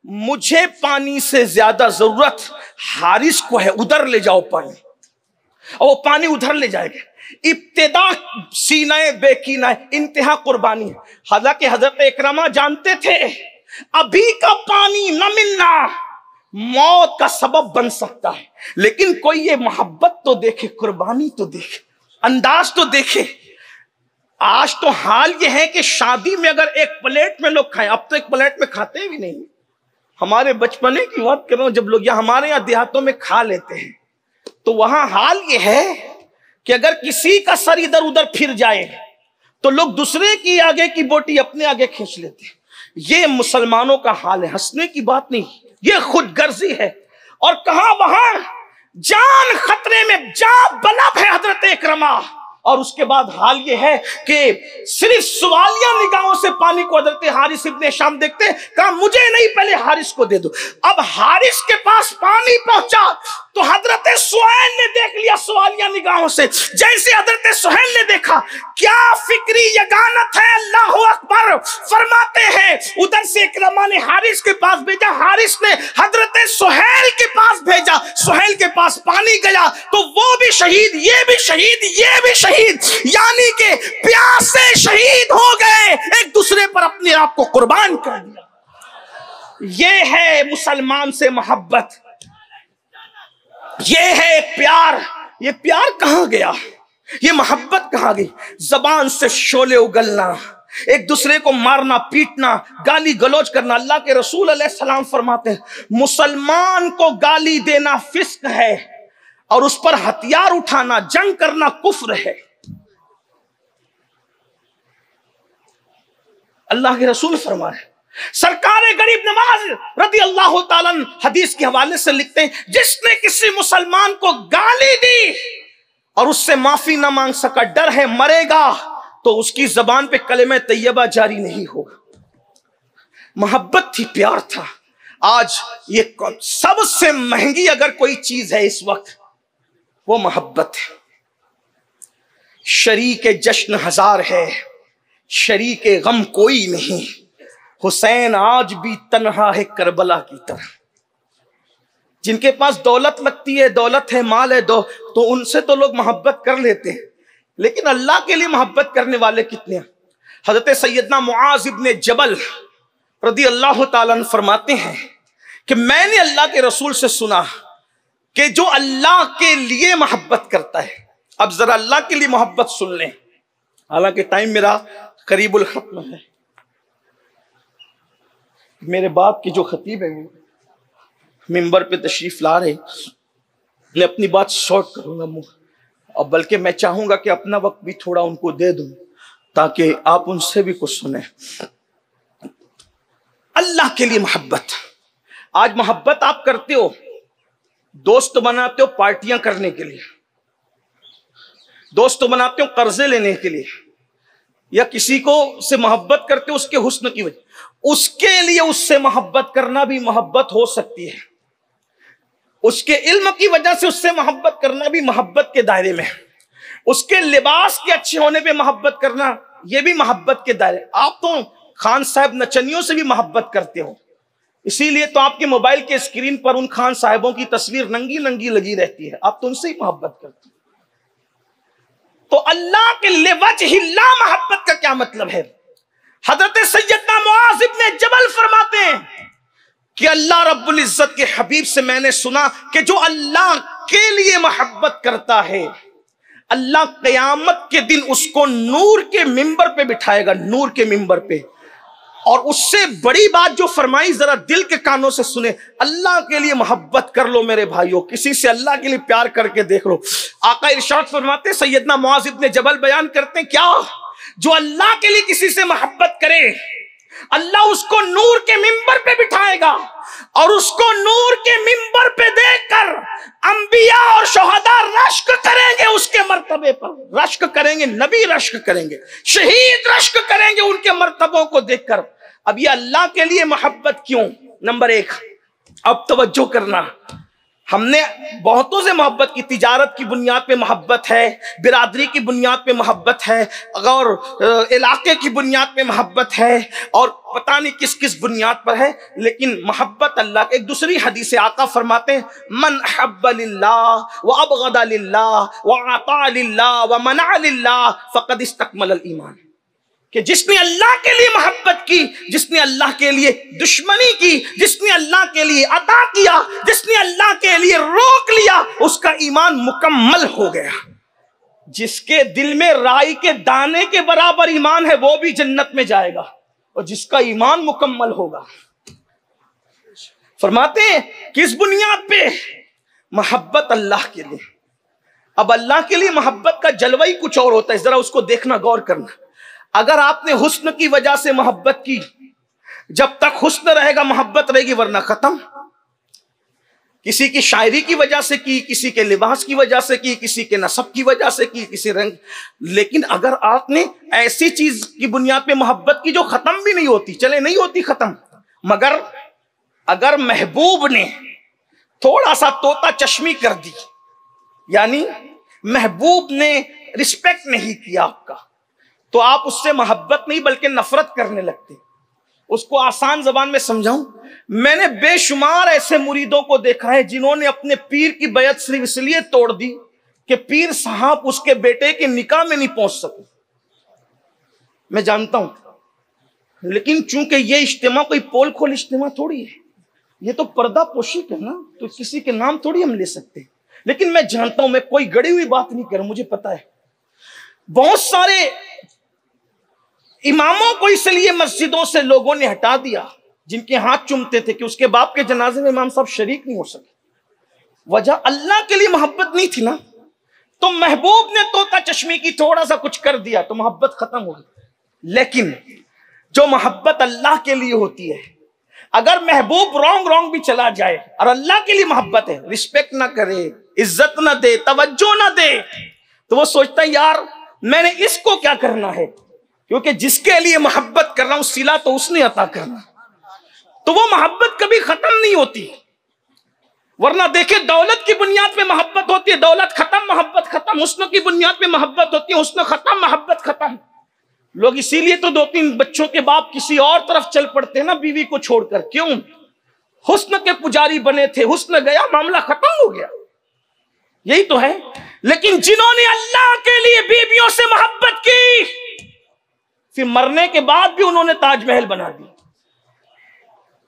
मुझे पानी से ज्यादा जरूरत हारिस को है, उधर ले जाओ पानी। और वो पानी उधर ले जाएगा। इब्तिदा सीनाए बेकीना, इंतहा कुर्बानी। हालांकि हजरत इकरमा जानते थे अभी का पानी न मिलना मौत का सबब बन सकता है, लेकिन कोई ये मोहब्बत तो देखे, कुर्बानी तो देखे, अंदाज तो देखे। आज तो हाल ये है कि शादी में अगर एक प्लेट में लोग खाएं, अब तो एक प्लेट में खाते भी नहीं। हमारे बचपने की बात कर रहा हूं, जब लोग यहाँ हमारे यहाँ देहातों में खा लेते हैं तो वहां हाल ये है कि अगर किसी का सर इधर उधर फिर जाए तो लोग दूसरे की आगे की बोटी अपने आगे खींच लेते हैं। ये मुसलमानों का हाल है, हंसने की बात नहीं, ये खुदगर्जी है। और कहा वहां जान खतरे में, जा बलब है हजरत इकरमा। और उसके बाद हाल ये है कि सिर्फ सवालिया निगाहों से पानी को हजरत हारिस इब्ने शाम देखते, कहा मुझे नहीं, पहले हारिस को दे दो। अब हारिस के पास पानी पहुंचा तो हजरत सुहैल ने देख लिया सवालिया निगाहों से। जैसे हजरत सुहैल ने देखा, क्या फिक्री यगानत है, अल्लाह अकबर फरमाते हैं। उधर से इकरमा ने हारिस के पास भेजा, हारिस ने हजरत सुहैल के पास भेजा, सुहैल के पास पानी गया तो वो भी शहीद, ये भी शहीद, ये भी शहीद, यानी कि प्यास से शहीद हो गए, एक दूसरे पर अपने आप को कुर्बान कर दिया। ये है मुसलमान से मोहब्बत, ये है प्यार। ये प्यार कहां गया, ये मोहब्बत कहां गई? जबान से शोले उगलना, एक दूसरे को मारना पीटना, गाली गलौज करना। अल्लाह के रसूल अलैहिस्सलाम फरमाते हैं मुसलमान को गाली देना फिस्क है और उस पर हथियार उठाना, जंग करना कुफ्र है। अल्लाह के रसूल फरमाए। सरकार गरीब नवाज रदी अल्लाह ताला हदीस के हवाले से लिखते हैं, जिसने किसी मुसलमान को गाली दी और उससे माफी ना मांग सका, डर है मरेगा तो उसकी जबान पे कलेमा तैयबा जारी नहीं होगा। मोहब्बत थी, प्यार था। आज ये सबसे महंगी अगर कोई चीज है इस वक्त वो मोहब्बत है। शरीके जश्न हजार है, शरीके गम कोई नहीं। हुसैन आज भी तन्हा है करबला की तरह। जिनके पास दौलत लगती है, दौलत है, माल है, तो उनसे तो लोग मोहब्बत कर लेते हैं, लेकिन अल्लाह के लिए मोहब्बत करने वाले कितने हैं? हजरत सैयदना मुआज इब्ने जबल रदी अल्लाह ताला अन्हु फरमाते हैं कि मैंने अल्लाह के रसूल से सुना कि जो अल्लाह के लिए मोहब्बत करता है, अब जरा अल्लाह के लिए मोहब्बत सुन लें, हालांकि टाइम मेरा करीबुल खत्म है। मेरे बाप के जो खतीब है मिंबर पे तशरीफ ला रहे, मैं अपनी बात शॉर्ट करूंगा और बल्कि मैं चाहूंगा कि अपना वक्त भी थोड़ा उनको दे दूं ताकि आप उनसे भी कुछ सुने। अल्लाह के लिए मोहब्बत। आज मोहब्बत आप करते हो, दोस्त बनाते हो पार्टियां करने के लिए, दोस्त बनाते हो कर्जे लेने के लिए, या किसी को से मोहब्बत करते हो उसके हुस्न की वजह, उसके लिए उससे मोहब्बत करना भी मोहब्बत हो सकती है। उसके इल्म की वजह से उससे मोहब्बत करना भी मोहब्बत के दायरे में है। उसके लिबास के अच्छे होने पे मोहब्बत करना यह भी मोहब्बत के दायरे। आप तो खान साहब नचनियों से भी मोहब्बत करते हो, इसीलिए तो आपके मोबाइल के स्क्रीन पर उन खान साहिबों की तस्वीर नंगी नंगी लगी रहती है, आप तो उनसे ही मोहब्बत करते हो। तो अल्लाह के लिए वजहिल्ला मोहब्बत का क्या मतलब है? हजरत सैयदना मुआज इब्ने जबल फरमाते हैं कि अल्लाह रब्बुल इज्जत के हबीब से मैंने सुना कि जो अल्लाह के लिए मोहब्बत करता है, अल्लाह क़यामत के दिन उसको नूर के मिंबर पे बिठाएगा, नूर के मिंबर पे। और उससे बड़ी बात जो फरमाई, जरा दिल के कानों से सुने, अल्लाह के लिए मोहब्बत कर लो मेरे भाइयों, किसी से अल्लाह के लिए प्यार करके देख लो। आका इरशाद फरमाते, सैयदना मुआज इब्ने जबल बयान करते हैं, क्या जो अल्लाह के लिए किसी से मोहब्बत करे, अल्लाह उसको नूर के मिंबर पे बिठाएगा और उसको नूर के मिंबर पे देखकर अंबिया और शोहदा रश्क करेंगे, उसके मर्तबे पर रश्क करेंगे, नबी रश्क करेंगे, शहीद रश्क करेंगे उनके मर्तबों को देखकर। अब ये अल्लाह के लिए मोहब्बत क्यों? नंबर एक, अब तवज्जो करना, हमने बहुतों से मोहब्बत की, तिजारत की बुनियाद पे मोहब्बत है, बिरादरी की बुनियाद पे मोहब्बत है, और इलाके की बुनियाद पे मोहब्बत है, और पता नहीं किस किस बुनियाद पर है, लेकिन मोहब्बत अल्लाह। एक दूसरी हदीस आका फरमाते हैं, मन अहब्ब लिल्लाह व अबगदा लिल्लाह व अता लिल्लाह व मना लिल्लाह फक़द इस्तकमल ईमान, कि जिसने अल्लाह के लिए मोहब्बत की, जिसने अल्लाह के लिए दुश्मनी की, जिसने अल्लाह के लिए अता किया, जिसने अल्लाह के लिए रोक लिया, उसका ईमान मुकम्मल हो गया। जिसके दिल में राई के दाने के बराबर ईमान है वो भी जन्नत में जाएगा, और जिसका ईमान मुकम्मल होगा। फरमाते हैं किस बुनियाद पे? मोहब्बत अल्लाह के लिए। अब अल्लाह के लिए मोहब्बत का जलवा ही कुछ और होता है, जरा उसको देखना, गौर करना। अगर आपने हुस्न की वजह से मोहब्बत की, जब तक हुस्न रहेगा मोहब्बत रहेगी, वरना खत्म। किसी की शायरी की वजह से की, किसी के लिबास की वजह से की, किसी के नसब की वजह से की, किसी रंग, लेकिन अगर आपने ऐसी चीज की बुनियाद पे मोहब्बत की जो खत्म भी नहीं होती, चले नहीं होती खत्म, मगर अगर महबूब ने थोड़ा सा तोता चश्मी कर दी, यानी महबूब ने रिस्पेक्ट नहीं किया आपका, तो आप उससे मोहब्बत नहीं बल्कि नफरत करने लगते। उसको आसान जबान में समझाऊं, मैंने बेशुमार ऐसे मुरीदों को देखा है जिन्होंने अपने पीर की बैत सिर्फ इसलिए तोड़ दी कि पीर साहब उसके बेटे के निकाह में नहीं पहुंच सके। मैं जानता हूं, लेकिन चूंकि ये इज्तिमा कोई पोल खोल इज्तिमा थोड़ी है, ये तो पर्दा पोशी है ना, तो किसी के नाम थोड़ी हम ले सकते हैं। लेकिन मैं जानता हूं, मैं कोई गड़ी हुई बात नहीं कर रहा, मुझे पता है बहुत सारे इमामों को इसलिए मस्जिदों से लोगों ने हटा दिया जिनके हाथ चूमते थे कि उसके बाप के जनाजे में इमाम साहब शरीक नहीं हो सके। वजह अल्लाह के लिए मोहब्बत नहीं थी ना, तो महबूब ने तोता चश्मी की थोड़ा सा कुछ कर दिया तो मोहब्बत खत्म हो गई। लेकिन जो मोहब्बत अल्लाह के लिए होती है, अगर महबूब रॉन्ग भी चला जाए और अल्लाह के लिए मोहब्बत है, रिस्पेक्ट ना करे, इज्जत ना दे, तवज्जो ना दे, तो वो सोचता है यार मैंने इसको क्या करना है, क्योंकि जिसके लिए मोहब्बत कर रहा हूं सिला तो उसने अता करना, तो वो मोहब्बत कभी खत्म नहीं होती। वरना देखे दौलत की बुनियाद पे मोहब्बत होती है, दौलत खत्म मोहब्बत खत्म, हुस्न की बुनियाद पे मोहब्बत होती है, हुस्न खत्म मोहब्बत खत्म। लोग इसीलिए तो 2-3 बच्चों के बाप किसी और तरफ चल पड़ते हैं ना, बीवी को छोड़कर। क्यों? हुस्न के पुजारी बने थे, हुस्न गया मामला खत्म हो गया, यही तो है। लेकिन जिन्होंने अल्लाह के लिए बीवियों से मोहब्बत की, फिर मरने के बाद भी उन्होंने ताजमहल बना दिया,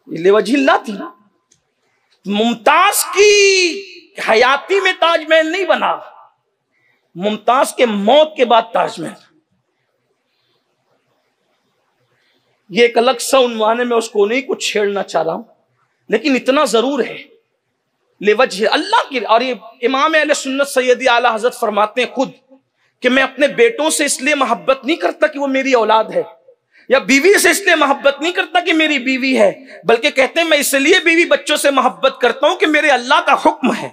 लेवजिल्ला थी ना। मुमताज की हयाती में ताजमहल नहीं बना, मुमताज के मौत के बाद ताजमहल। ये एक अलग सा उन्वान है, मैं उसको नहीं कुछ छेड़ना चाह रहा हूं, लेकिन इतना जरूर है लेवजह अल्लाह की। और ये इमाम अहले सुन्नत सैयदी आला हजरत फरमाते हैं खुद कि मैं अपने बेटों से इसलिए मोहब्बत नहीं करता कि वो मेरी औलाद है, या बीवी से इसलिए मोहब्बत नहीं करता कि मेरी बीवी है, बल्कि कहते हैं मैं इसलिए बीवी बच्चों से मोहब्बत करता हूं कि मेरे अल्लाह का हुक्म है।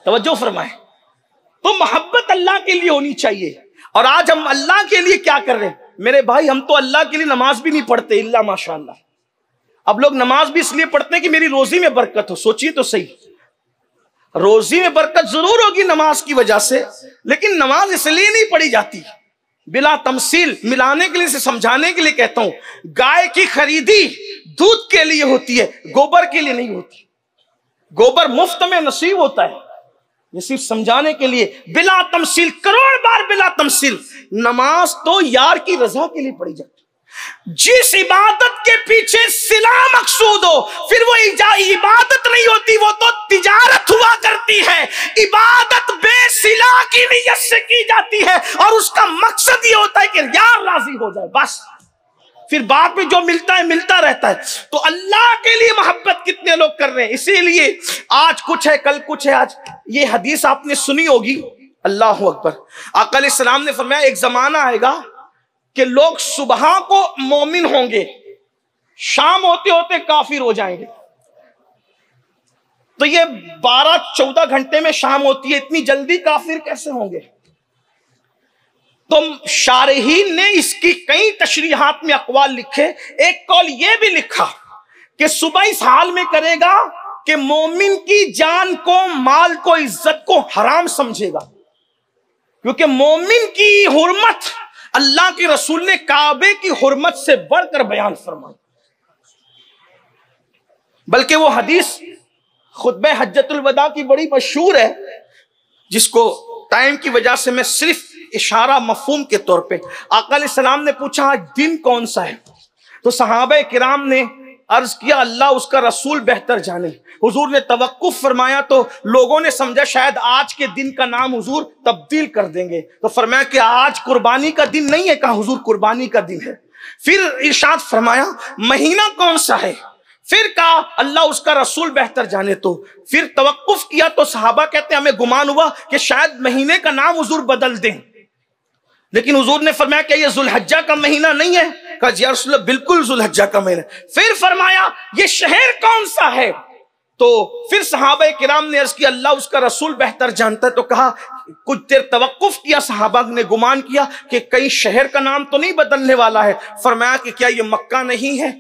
तवज्जो फरमाए, तो मोहब्बत अल्लाह के लिए होनी चाहिए। और आज हम अल्लाह के लिए क्या कर रहे हैं मेरे भाई? हम तो अल्लाह के लिए नमाज भी नहीं पढ़ते, इल्ला माशाअल्लाह। अब लोग नमाज भी इसलिए पढ़ते हैं कि मेरी रोजी में बरकत हो। सोचिए तो सही, रोजी में बरकत जरूर होगी नमाज की वजह से, लेकिन नमाज इसलिए नहीं पढ़ी जाती, बिला तमसील, मिलाने के लिए, से समझाने के लिए कहता हूं। गाय की खरीदी दूध के लिए होती है, गोबर के लिए नहीं होती। गोबर मुफ्त में नसीब होता है, ये सिर्फ समझाने के लिए। बिला तमसील, करोड़ बार बिला तमसील, नमाज तो यार की रजा के लिए पढ़ी जाती। जिस इबादत के पीछे सिला मकसूद हो, फिर वो इबादत नहीं होती, वो तो तिजारत हुआ करती है। इबादत बेसिला की नियत से की जाती है और उसका मकसद ये होता है कि यार राजी हो जाए, बस। फिर बाद में जो मिलता है मिलता रहता है। तो अल्लाह के लिए मोहब्बत कितने लोग कर रहे हैं? इसीलिए आज कुछ है कल कुछ है। आज ये हदीस आपने सुनी होगी, अल्लाह अकबर। आका अलैहिस्सलाम ने फरमाया एक जमाना आएगा कि लोग सुबह को मोमिन होंगे, शाम होते होते काफिर हो जाएंगे। तो ये 12-14 घंटे में शाम होती है, इतनी जल्दी काफिर कैसे होंगे? तो शारहीन ने इसकी कई तशरीहात में अकवाल लिखे। एक कौल ये भी लिखा कि सुबह इस हाल में करेगा कि मोमिन की जान को, माल को, इज्जत को हराम समझेगा, क्योंकि मोमिन की हुर्मत अल्लाह के रसूल ने काबे की हुर्मत से बढ़कर बयान फरमाई। बल्कि वो हदीस खुतबे हज्जतुल वदा की बड़ी मशहूर है, जिसको टाइम की वजह से मैं सिर्फ इशारा मफहूम के तौर पे, आका अलैहिस्सलाम ने पूछा आज दिन कौन सा है, तो सहाबा किराम ने अर्ज किया अल्लाह उसका रसूल बेहतर जाने। हुजूर ने तवक्कुफ फरमाया तो लोगों ने समझा शायद आज के दिन का नाम हुजूर तब्दील कर देंगे, तो फरमाया कि आज कुर्बानी का दिन नहीं है, कहा हुजूर कुर्बानी का दिन है। फिर इरशाद फरमाया महीना कौन सा है, फिर कहा अल्लाह उसका रसूल बेहतर जाने। तो फिर तवक्कुफ किया तो सहाबा कहते हमें गुमान हुआ कि शायद महीने का नाम हुजूर बदल दें, लेकिन हुजूर ने फरमाया कि ये जुल्हज्जा का महीना नहीं है, कहा या रसूलल्लाह बिल्कुल जुल्हज्जा का महीना। फिर फरमाया ये शहर कौन सा है, तो फिर सहाबा किराम ने अर्ज किया अल्लाह उसका रसूल बेहतर जानता है। तो कहा कुछ देर तवक्कुफ किया, सहाबा ने गुमान किया कि कहीं शहर का नाम तो नहीं बदलने वाला है। फरमाया कि क्या ये मक्का नहीं है,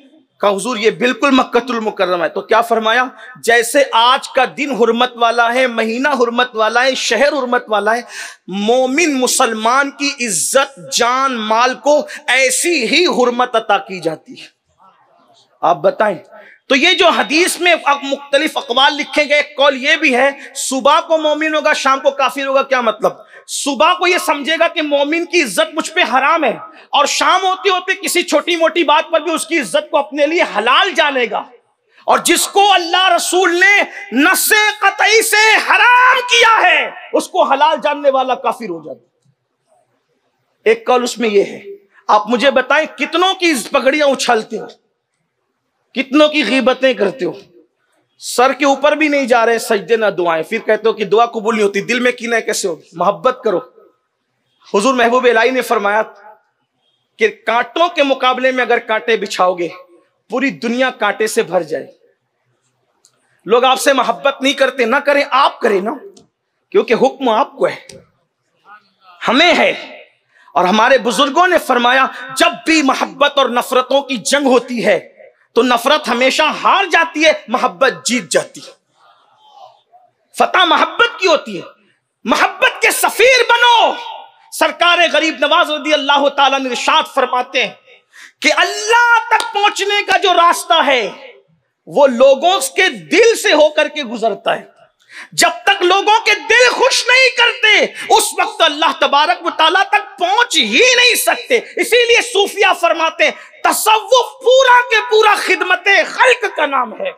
कहा हुजूर ये बिल्कुल मक्कतुल मुकर्रमा है। तो क्या फरमाया जैसे आज का दिन हुर्मत वाला है, महीना हुर्मत वाला है, शहर हुर्मत वाला है, मोमिन मुसलमान की इज्जत, जान, माल को ऐसी ही हुर्मत अता की जाती है। आप बताएं, तो ये जो हदीस में मुख्तलिफ अकवाल लिखे गए, कौल ये भी है सुबह को मोमिन होगा शाम को काफिर होगा। क्या मतलब, सुबह को ये समझेगा कि मोमिन की इज्जत मुझ पे हराम है, और शाम होते होते किसी छोटी मोटी बात पर भी उसकी इज्जत को अपने लिए हलाल जानेगा, और जिसको अल्लाह रसूल ने नस्से कतई से हराम किया है उसको हलाल जानने वाला काफिर हो जाता। एक कौल उसमें यह है। आप मुझे बताएं कितनों की पगड़ियां उछालते हो, कितनों की गीबतें करते हो, सर के ऊपर भी नहीं जा रहे सजदे ना दुआएं, फिर कहते हो कि दुआ कबूल नहीं होती, दिल में कीना कैसे होगी, मोहब्बत करो। हुजूर महबूब इलाही ने फरमाया कि कांटों के मुकाबले में अगर कांटे बिछाओगे पूरी दुनिया कांटे से भर जाए। लोग आपसे मोहब्बत नहीं करते, ना करें, आप करें ना, क्योंकि हुक्म आपको है, हमें है। और हमारे बुजुर्गों ने फरमाया जब भी मोहब्बत और नफरतों की जंग होती है तो नफरत हमेशा हार जाती है, मोहब्बत जीत जाती है। फतह मोहब्बत की होती है। मोहब्बत के सफीर बनो। सरकार गरीब नवाज रदी अल्लाह ताला ने इरशाद फरमाते हैं कि अल्लाह तक पहुंचने का जो रास्ता है वो लोगों के दिल से होकर के गुजरता है। जब तक लोगों के दिल खुश नहीं करते उस वक्त अल्लाह तबारक व तआला तक पहुंच ही नहीं सकते। इसीलिए सूफिया फरमाते हैं तसव्वुफ पूरा के पूरा खिदमते खल्क का नाम है।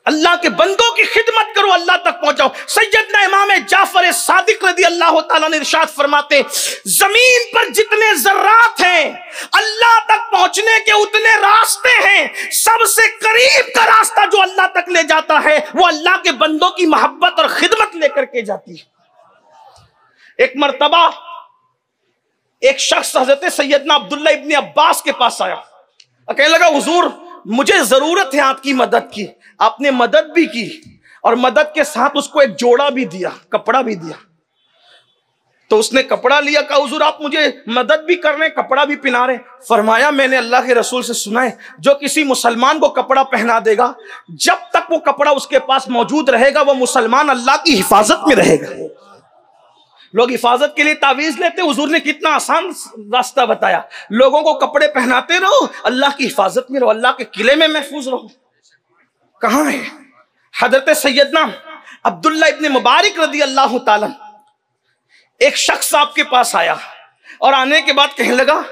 अल्लाह के बंदों की खिदमत करो, अल्लाह तक पहुंचाओ। सैयदना इमाम जाफर सादिक रदी अल्लाह ताला ने इरशाद फरमाते जमीन पर जितने जर्रात हैं अल्लाह तक पहुंचने के उतने रास्ते हैं। सबसे करीब का रास्ता जो अल्लाह तक ले जाता है वो अल्लाह के बंदों की मोहब्बत और खिदमत लेकर के जाती है। एक मर्तबा एक शख्स हजरत सैयदना अब्दुल्ला इब्न अब्बास के पास आया, कहने लगा हुजूर मुझे जरूरत है आपकी मदद की। आपने मदद भी की और मदद के साथ उसको एक जोड़ा भी दिया, कपड़ा भी दिया। तो उसने कपड़ा लिया, कहा हुजूर आप मुझे मदद भी कर रहे हैं, कपड़ा भी पहना रहे। फरमाया मैंने अल्लाह के रसूल से सुना है जो किसी मुसलमान को कपड़ा पहना देगा जब तक वो कपड़ा उसके पास मौजूद रहेगा वो मुसलमान अल्लाह की हिफाजत में रहेगा। लोग हिफाजत के लिए तावीज लेते, हुजूर ने कितना आसान रास्ता बताया, लोगों को कपड़े पहनाते रहो, अल्लाह की हिफाजत में रहो, अल्लाह के किले में महफूज रहो। कहां है हजरत सैयदना अब्दुल्ला इब्न मुबारक रदी अल्लाह ताला। एक शख्स आपके पास आया और आने के बाद कहने लगा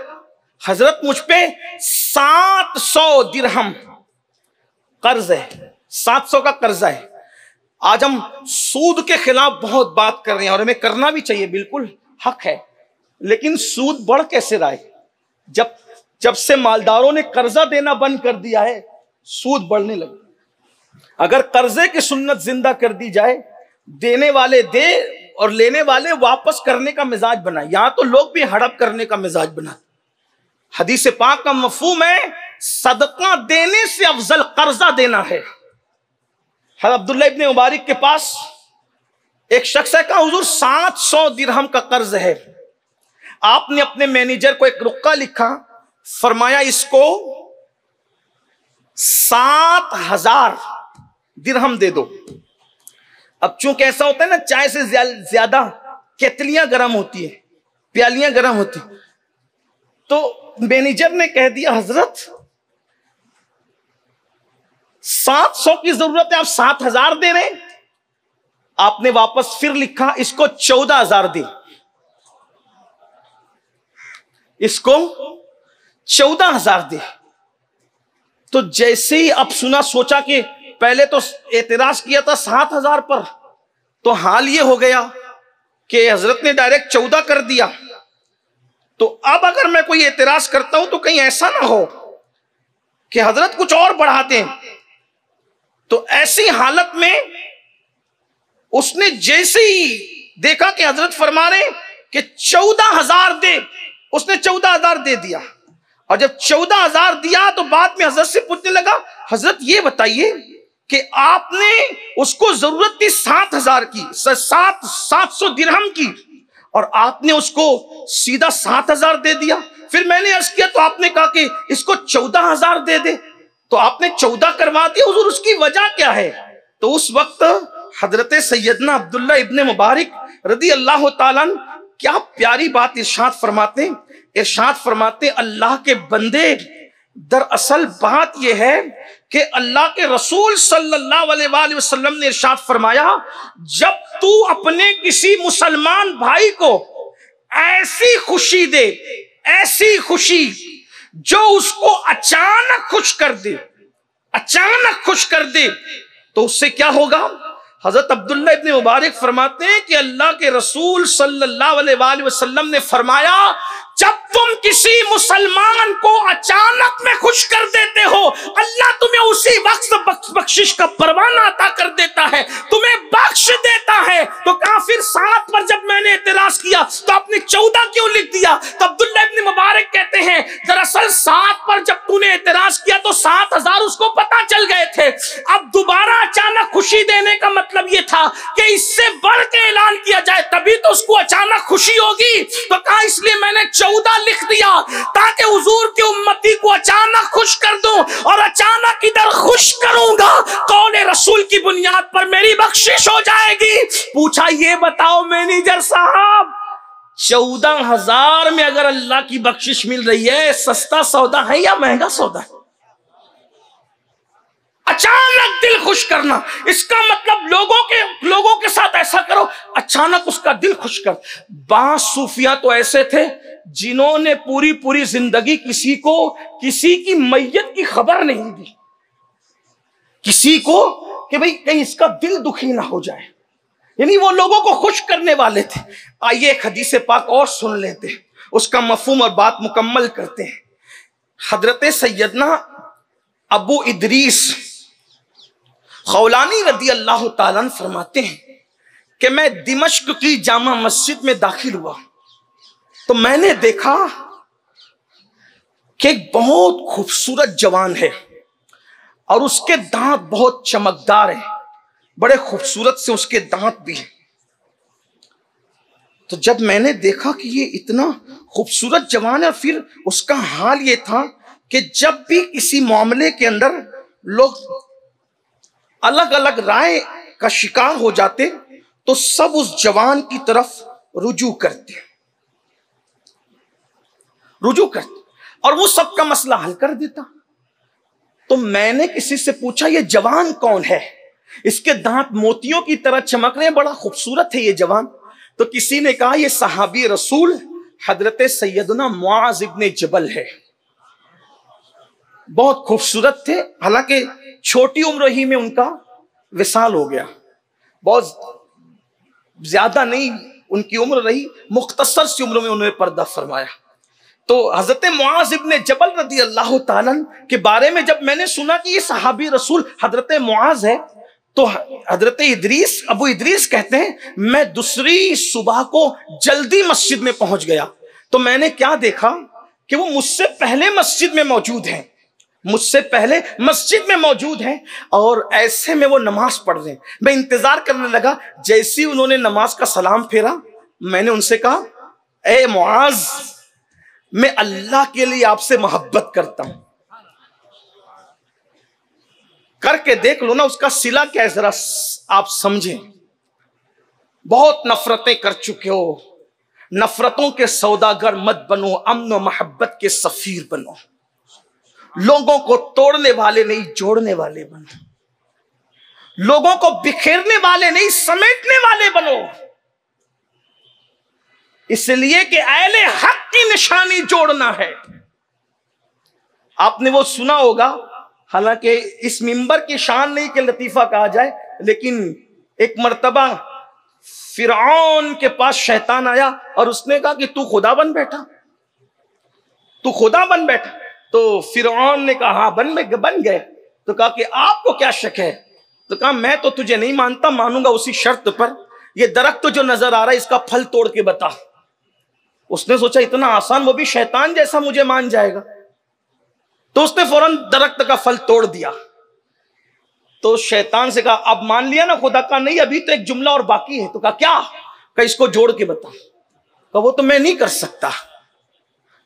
हजरत मुझ पे 700 दिरहम कर्ज है, 700 का कर्जा है। आज हम सूद के खिलाफ बहुत बात कर रहे हैं और हमें करना भी चाहिए, बिल्कुल हक है, लेकिन सूद बढ़ कैसे रहा है? जब से मालदारों ने कर्जा देना बंद कर दिया है सूद बढ़ने लगा। अगर कर्जे की सुन्नत जिंदा कर दी जाए, देने वाले दे और लेने वाले वापस करने का मिजाज बनाए। यहां तो लोग भी हड़प करने का मिजाज बना। हदीस पाक का मफहूम है सदका देने से अफजल कर्जा देना है। हज़रत अब्दुल्ला इब्न मुबारक के पास एक शख्स है, कहा हुजूर 700 दिरहम का कर्ज है। आपने अपने मैनेजर को एक रुक्का लिखा, फरमाया इसको 7,000 दिरहम दे दो। अब चूंकि ऐसा होता है ना, चाय से ज्यादा केतलियां गर्म होती है, प्यालियां गर्म होती, तो मैनेजर ने कह दिया हजरत 700 की जरूरत है, आप 7,000 दे रहे हैं। आपने वापस फिर लिखा इसको 14,000 दे, इसको 14,000 दे। तो जैसे ही अब सुना, सोचा कि पहले तो एतराज किया था 7,000 पर, तो हाल ये हो गया कि हजरत ने डायरेक्ट 14 कर दिया। तो अब अगर मैं कोई एतराज करता हूं तो कहीं ऐसा ना हो कि हजरत कुछ और बढ़ाते हैं। तो ऐसी हालत में उसने जैसे ही देखा कि हजरत फरमा रहे कि 14,000 दे, उसने 14,000 दे दिया। और जब 14,000 दिया तो बाद में हजरत से पूछने लगा, हजरत ये बताइए कि आपने उसको जरूरत थी 7,000 की, 700 दिरहम की, और आपने उसको सीधा 7,000 दे दिया। फिर मैंने अर्ज किया तो आपने कहा कि इसको 14,000 दे दे, तो आपने 14 करवा दिया हुजूर, उसकी वजह क्या है? तो उस वक्त हजरत सैयदना अब्दुल्ला इब्ने मुबारक रदी अल्लाह ताला क्या प्यारी बात इरशाद फरमाते, अल्लाह के बंदे, दरअसल बात यह है कि अल्लाह के रसूल सल्लल्लाहु अलैहि वसल्लम ने इरशाद फरमाया, जब तू अपने किसी मुसलमान भाई को ऐसी खुशी दे, ऐसी खुशी जो उसको अचानक खुश कर दे, अचानक खुश कर दे, तो उससे क्या होगा? हजरत अब्दुल्ला इब्ने मुबारक फरमाते हैं कि अल्लाह के रसूल सल्लल्लाहु अलैहि वसल्लम ने फरमाया, जब तुम किसी मुसलमान को अचानक में खुश कर देते हो, अल्लाह तुम्हें उसी वक्त बख्शिश का परवाना अता कर देता है, तुम्हें बख्श देता है। तो कहा फिर 7 पर जब मैंने एतराज किया तो आपने 14 क्यों लिख दिया? तो अब्दुल्ला इब्ने मुबारक कहते हैं, दरअसल 7 पर जब तूने एतराज किया तो 7,000 उसको पता चल गए थे। अब दोबारा अचानक खुशी देने का मतलब यह था कि इससे बढ़ के ऐलान किया जाए, तभी तो उसको अचानक खुशी होगी। तो कहा इसलिए मैंने 14 लिख दिया ताकि हुजूर की उम्मती को अचानक खुश कर दूं, और अचानक इधर खुश करूंगा, कौले रसूल की बुनियाद पर मेरी बख्शिश हो जाएगी। पूछा ये बताओ मैनेजर साहब, 14,000 में अगर अल्लाह की बख्शिश मिल रही है, सस्ता सौदा है या महंगा सौदा है? अचानक दिल खुश करना, इसका मतलब लोगों के साथ ऐसा करो, अचानक उसका दिल खुश कर। बास सूफिया तो ऐसे थे जिन्होंने पूरी जिंदगी किसी की मैयत की खबर नहीं दी, किसी को कि भाई कहीं इसका दिल दुखी ना हो जाए, यानी वो लोगों को खुश करने वाले थे। आइए एक हदीस पाक और सुन लेते हैं, उसका मफहूम और बात मुकम्मल करते हैं। हजरत सैयदना अबू इदरीस खौलानी रदी अल्लाह ताला अन्हु फरमाते हैं कि मैं दिमश्क की जामा मस्जिद में दाखिल हुआ तो मैंने देखा कि एक बहुत खूबसूरत जवान है और उसके दांत बहुत चमकदार हैं, बड़े खूबसूरत से उसके दांत भी हैं। तो जब मैंने देखा कि ये इतना खूबसूरत जवान है, फिर उसका हाल ये था कि जब भी किसी मामले के अंदर लोग अलग अलग राय का शिकार हो जाते तो सब उस जवान की तरफ रुजू करते और वो सबका मसला हल कर देता। तो मैंने किसी से पूछा ये जवान कौन है, इसके दांत मोतियों की तरह चमक रहे हैं, बड़ा खूबसूरत है ये जवान। तो किसी ने कहा ये सहाबी रसूल हजरत सैयदना मुआज इब्ने जबल है, बहुत खूबसूरत थे, हालांकि छोटी उम्र ही में उनका विसाल हो गया, बहुत ज्यादा नहीं उनकी उम्र रही, मुख्तसर सी उम्र में उन्होंने पर्दा फरमाया। तो हजरत मुआज इब्ने जबल रदी अल्लाह ताला के बारे में जब मैंने सुना कि ये सहाबी रसूल हजरत मुआज है, तो हजरत अबू इदरीस कहते हैं मैं दूसरी सुबह को जल्दी मस्जिद में पहुंच गया तो मैंने क्या देखा कि वो मुझसे पहले मस्जिद में मौजूद हैं और ऐसे में वो नमाज पढ़ रहे हैं। मैं इंतजार करने लगा, जैसे ही उन्होंने नमाज का सलाम फेरा मैंने उनसे कहा ए मुआज, मैं अल्लाह के लिए आपसे मोहब्बत करता हूं, करके देख लो ना, उसका सिला क्या है जरा आप समझें। बहुत नफरतें कर चुके हो, नफरतों के सौदागर मत बनो, अमन और मोहब्बत के सफीर बनो। लोगों को तोड़ने वाले नहीं, जोड़ने वाले बनो। लोगों को बिखेरने वाले नहीं, समेटने वाले बनो। इसलिए कि अहले हक की निशानी जोड़ना है। आपने वो सुना होगा, हालांकि इस मिंबर की शान नहीं कि लतीफा कहा जाए, लेकिन एक मर्तबा फिरौन के पास शैतान आया और उसने कहा कि तू खुदा बन बैठा, तू खुदा बन बैठा। तो फिरौन ने कहा हाँ बन गए। तो कहा कि आपको क्या शक है? तो कहा मैं तो तुझे नहीं मानता, मानूंगा उसी शर्त पर, ये दरख्त जो नजर आ रहा है इसका फल तोड़ के बता। उसने सोचा इतना आसान, वो भी शैतान जैसा मुझे मान जाएगा। तो उसने फौरन दरख्त का फल तोड़ दिया। तो शैतान से कहा अब मान लिया ना खुदा का? नहीं, अभी तो एक जुमला और बाकी है। तो कहा क्या? कहा इसको जोड़ के बता। कहा वो तो मैं नहीं कर सकता,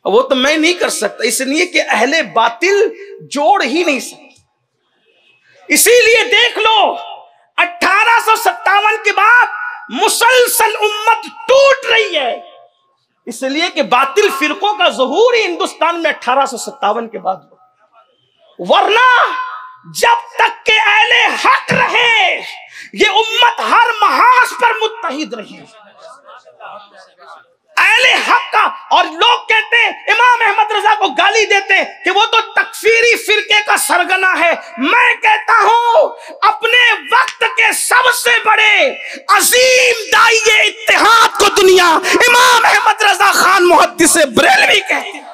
वो तो मैं नहीं कर सकता, इसलिए कि अहले बातिल जोड़ ही नहीं सकते। इसीलिए देख लो 1857 के बाद मुसलसल उम्मत टूट रही है, इसलिए कि बातिल फिरकों का ज़ुहूर ही हिंदुस्तान में 1857 के बाद हुआ। वरना जब तक के अहले हक रहे ये उम्मत हर महाज पर मुत्तहिद रही। अहले हक का, और लोग कहते हैं इमाम अहमद रजा को गाली देते हैं कि वो तो तकफीरी फिरके का सरगना है। मैं कहता हूं अपने वक्त के सबसे बड़े अजीम दाई इत्तेहाद को दुनिया इमाम अहमद रजा खान मुहद्दिस बरेलवी कहते हैं।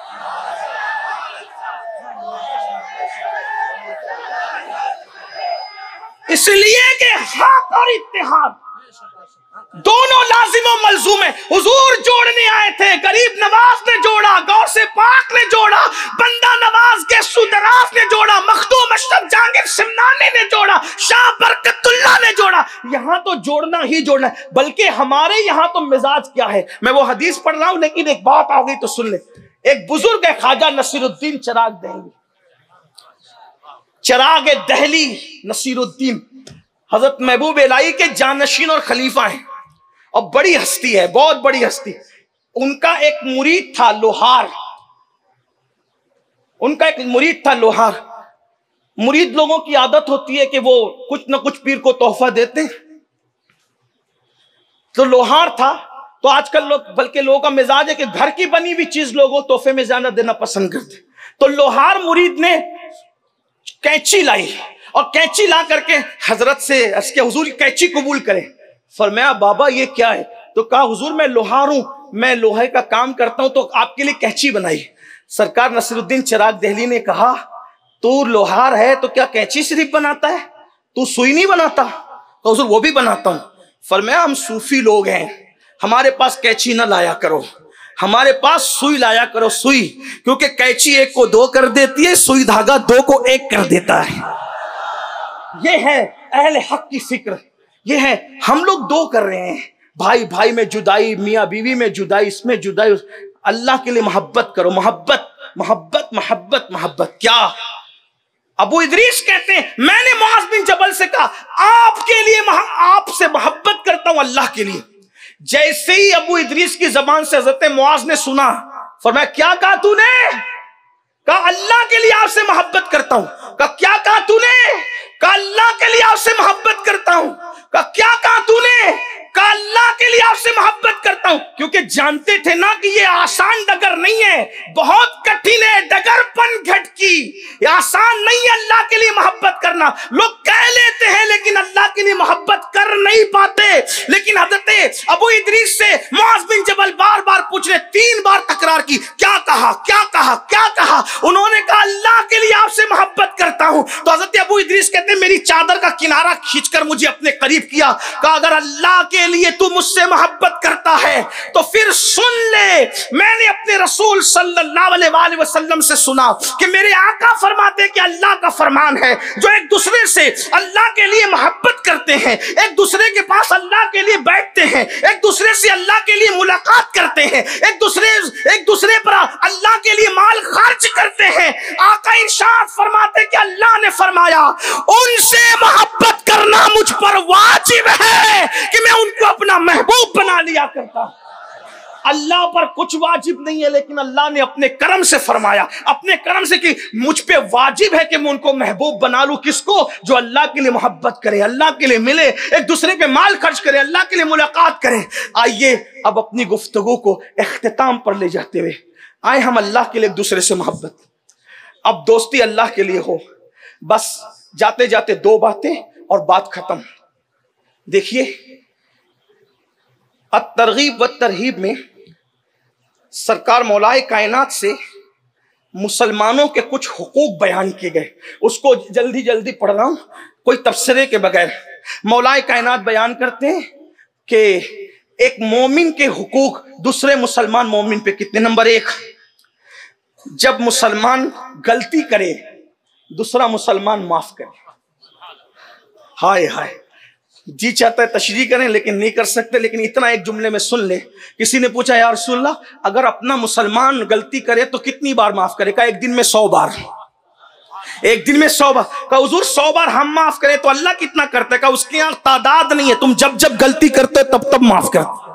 इसलिए कि हक और इत्तेहाद दोनों लाजिम और मलजूम है। हुजूर जोड़ने आए थे, गरीब नवाज ने जोड़ा, गौसे पाक ने जोड़ा, बंदा नवाज के सुदरास ने जोड़ा, मखदूम अशरफ जहांगीर सिमनानी ने जोड़ा, शाह बरकतुल्लाह ने जोड़ा। यहां तो जोड़ना ही जोड़ना है। बल्कि हमारे यहां तो मिजाज क्या है, मैं वो हदीस पढ़ रहा हूं, लेकिन एक बात आ गई तो सुन ले। एक बुजुर्ग है ख्वाजा नसीरुद्दीन चिराग दहली, चिराग दहली नसीरुद्दीन, हजरत महबूब इलाही के जानशीन और खलीफा हैं और बड़ी हस्ती है, बहुत बड़ी हस्ती। उनका एक मुरीद था लोहार, उनका एक मुरीद था लोहार। मुरीद लोगों की आदत होती है कि वो कुछ ना कुछ पीर को तोहफा देते हैं। तो लोहार था, तो आजकल लोग, बल्कि लोगों का मिजाज है कि घर की बनी हुई चीज लोगों तोहफे में ज्यादा देना पसंद करते। तो लोहार मुरीद ने कैंची लाई और कैंची ला करके हजरत से उसके हुजूर कैंची कबूल करें। फरमाया बाबा ये क्या है? तो कहा हुजूर मैं लोहार हूं, मैं लोहे का काम करता हूं, तो आपके लिए कैंची बनाई। सरकार नसीरुद्दीन चिराग दहली ने कहा तू लोहार है तो क्या कैंची सिर्फ बनाता है, तू सुई नहीं बनाता? तो हुजूर वो भी बनाता हूं। फरमाया हम सूफी लोग हैं, हमारे पास कैंची ना लाया करो, हमारे पास सुई लाया करो, सुई, क्योंकि कैंची एक को दो कर देती है, सुई धागा दो को एक कर देता है। ये है अहले हक की फिक्र, ये है। हम लोग दो कर रहे हैं, भाई भाई में जुदाई, मियाँ बीवी में जुदाई, इसमें जुदाई। अल्लाह के लिए मोहब्बत करो, मोहब्बत मोहब्बत मोहब्बत मोहब्बत। क्या अबू इदरीस कहते हैं मैंने मुआज बिन जबल से कहा आपके लिए, आपसे मोहब्बत करता हूं अल्लाह के लिए। जैसे ही अबू इदरीस की जबान से हजरत मुआज ने सुना, फरमाया क्या कहा तूने? कहा अल्लाह के लिए आपसे मोहब्बत करता हूं। कहा क्या कहा तूने? कहा अल्लाह के लिए आपसे मोहब्बत करता हूं। कहा क्या कहा तूने? कहा अल्लाह के लिए आपसे मोहब्बत करता हूं। क्योंकि जानते थे ना कि ये आसान डगर नहीं है, बहुत कठिन है डगरपन घटकी, ये आसान नहीं है अल्लाह के लिए मोहब्बत करना। लोग कह लेते हैं लेकिन अल्लाह के लिए मोहब्बत कर नहीं पाते। लेकिन हजरत अबू इदरीस से मुआज बिन जबल बार बार पूछ रहे, 3 बार तकरार की, क्या कहा क्या कहा क्या कहा? उन्होंने कहा अल्लाह के लिए आपसे मोहब्बत करता हूं। तो हजरत अबू इदरीस कहते हैं मेरी चादर का किनारा खींचकर मुझे अपने करीब किया, कहा अगर अल्लाह के लिए तू मुझसे मोहब्बत करता है तो फिर सुन ले, मैंने अपने रसूल सल्लल्लाहु अलैहि वसल्लम से सुना कि मेरे आका फरमाते कि अल्लाह का फरमान है जो एक दूसरे से अल्लाह के लिए मोहब्बत करते हैं, एक दूसरे के पास अल्लाह के लिए बैठते हैं, एक दूसरे से अल्लाह के लिए मुलाकात करते हैं, एक दूसरे पर अल्लाह के लिए माल खर्च करते हैं, आका इरशाद फरमाते कि अल्लाह ने फरमाया उनसे मोहब्बत करना मुझ पर वाजिब है कि मैं उनको अपना महबूब बना लिया करता। अल्लाह पर कुछ वाजिब नहीं है, लेकिन अल्लाह ने अपने करम से फरमाया, अपने करम से कि मुझ पे वाजिब है कि मैं उनको महबूब बना लूं। किसको? जो अल्लाह के लिए मोहब्बत करे, अल्लाह के लिए मिले, एक दूसरे पे माल खर्च करे, अल्लाह के लिए मुलाकात करे। आइए अब अपनी गुफ्तगू को इख्तिताम पर ले जाते हुए आए हम अल्लाह के लिए एक दूसरे से मोहब्बत, अब दोस्ती अल्लाह के लिए हो। बस जाते जाते दो बातें और बात खत्म। देखिए अत-तरगीब व तरहीब में सरकार मौलाए कायनात से मुसलमानों के कुछ हुकूक बयान किए गए, उसको जल्दी जल्दी पढ़ रहा हूं कोई तफसीरे के बगैर। मौलाए कायनात बयान करते हैं कि एक मोमिन के हुकूक दूसरे मुसलमान मोमिन पे कितने। नंबर 1, जब मुसलमान गलती करे दूसरा मुसलमान माफ करे। हाय हाय, जी चाहता है तशरीह करें लेकिन नहीं कर सकते, लेकिन इतना एक जुमले में सुन ले। किसी ने पूछा या रसूलल्लाह, अगर अपना मुसलमान गलती करे तो कितनी बार माफ करे? का एक दिन में 100 बार। एक दिन में 100 बार। का हुजूर 100 बार हम माफ करें तो अल्लाह कितना करते? का उसके यहाँ तादाद नहीं है, तुम जब जब गलती करते तब तब माफ करते।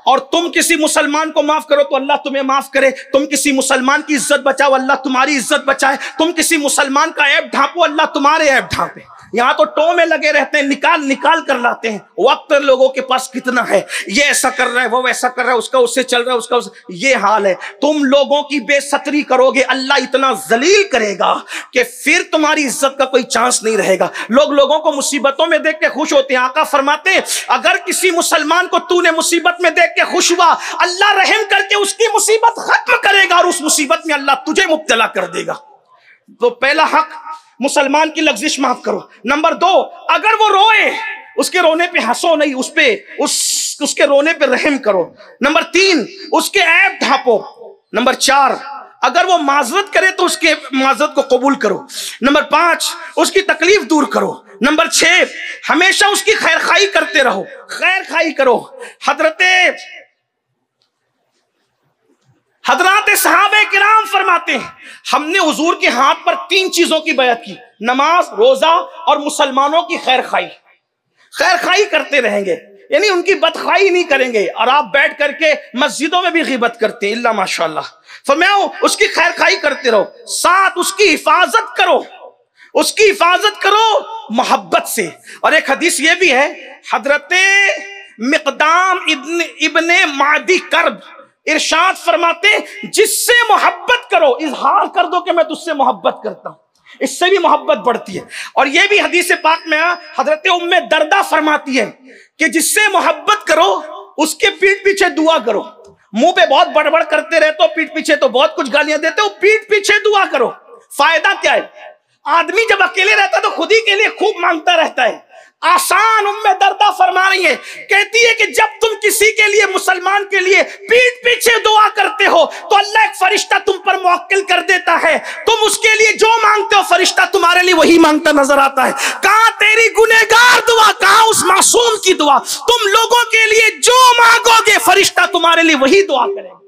और तुम किसी मुसलमान को माफ करो तो अल्लाह तुम्हें माफ करे। तुम किसी मुसलमान की इज्जत बचाओ, अल्लाह तुम्हारी इज्जत बचाए। तुम किसी मुसलमान का ऐब ढांपो, अल्लाह तुम्हारे ऐब ढांपे। यहाँ तो टो में लगे रहते हैं, निकाल निकाल कर लाते हैं। वक्त लोगों के पास कितना है, ये ऐसा कर रहा है, वो वैसा कर रहा है, उसका उससे चल रहा है, उसका ये हाल है। तुम लोगों की बेसतरी करोगे, अल्लाह इतना जलील करेगा कि फिर तुम्हारी इज्जत का कोई चांस नहीं रहेगा। लोग लोगों को मुसीबतों में देख के खुश होते हैं। आका फरमाते हैं अगर किसी मुसलमान को तूने मुसीबत में देख के खुश हुआ, अल्लाह रहम करके उसकी मुसीबत खत्म करेगा और उस मुसीबत में अल्लाह तुझे मुब्तला कर देगा। तो पहला हक, मुसलमान की लग़्ज़िश माफ करो। नंबर 2, अगर वो रोए उसके रोने पे हंसो नहीं, उसके रोने पे रहम करो। नंबर 3, उसके ऐब ढांपो। नंबर 4, अगर वो माजरत करे तो उसके माजरत को कबूल करो। नंबर 5, उसकी तकलीफ दूर करो। नंबर 6, हमेशा उसकी खैर खाई करते रहो, खैर खाई करो। हजरात सहाबे किराम फरमाते हैं हमने हुजूर के हाथ पर 3 चीजों की बैत की, नमाज, रोजा और मुसलमानों की खैर खाई। खैर खाई करते रहेंगे, यानी उनकी बदखाई नहीं करेंगे। और आप बैठ करके मस्जिदों में भी गिबत करते हैं, इल्ला माशाअल्लाह। फरमाया उसकी खैर खाई करते रहो, साथ उसकी हिफाजत करो, उसकी हिफाजत करो मोहब्बत से। और एक हदीस ये भी है, हजरते मिक़दाम इब्ने मादी कर्ब इरशाद फरमाते जिससे मोहब्बत करो, इजहार कर दो कि मैं तुझसे मोहब्बत करता हूं, इससे भी मोहब्बत बढ़ती है। और यह भी हदीस पाक में हजरत उम्मे दर्दा फरमाती है कि जिससे मोहब्बत करो उसके पीठ पीछे दुआ करो। मुंह पे बहुत बड़बड़ करते रहते हो, पीठ पीछे तो बहुत कुछ गालियां देते हो, पीठ पीछे दुआ करो। फायदा क्या है? आदमी जब अकेले रहता है तो खुद ही के लिए खूब मांगता रहता है। आसान उम्मे दर्दा फरमा रही है, कहती है कि जब तुम किसी के लिए, मुसलमान के लिए पीठ पीछे दुआ करते हो तो अल्लाह एक फरिश्ता तुम पर मुवक्किल कर देता है। तुम उसके लिए जो मांगते हो फरिश्ता तुम्हारे लिए वही मांगता नजर आता है। कहां तेरी गुनहगार दुआ, कहां उस मासूम की दुआ? तुम लोगों के लिए जो मांगोगे फरिश्ता तुम्हारे लिए वही दुआ करेगा।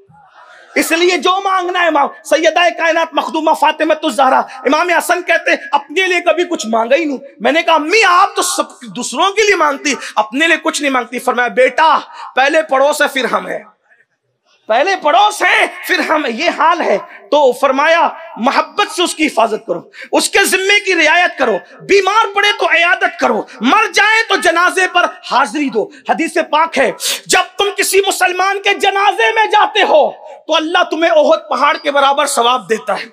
इसलिए जो मांगना है मांग। सैयदा कायनात मखदूमा फातिमा ज़हरा इमाम हसन कहते हैं अपने लिए कभी कुछ मांगा ही नहीं। मैंने कहा अम्मी आप तो सब दूसरों के लिए मांगती, अपने लिए कुछ नहीं मांगती। फरमाया बेटा पहले पड़ोस है फिर हम है, पहले पड़ोस है फिर हम, ये हाल है। तो फरमाया मोहब्बत से उसकी हिफाजत करो, उसके जिम्मे की रियायत करो, बीमार पड़े तो इयादत करो, मर जाए तो जनाजे पर हाजिरी दो। हदीस पाक है जब तुम किसी मुसलमान के जनाजे में जाते हो तो अल्लाह तुम्हें ओहद पहाड़ के बराबर सवाब देता है।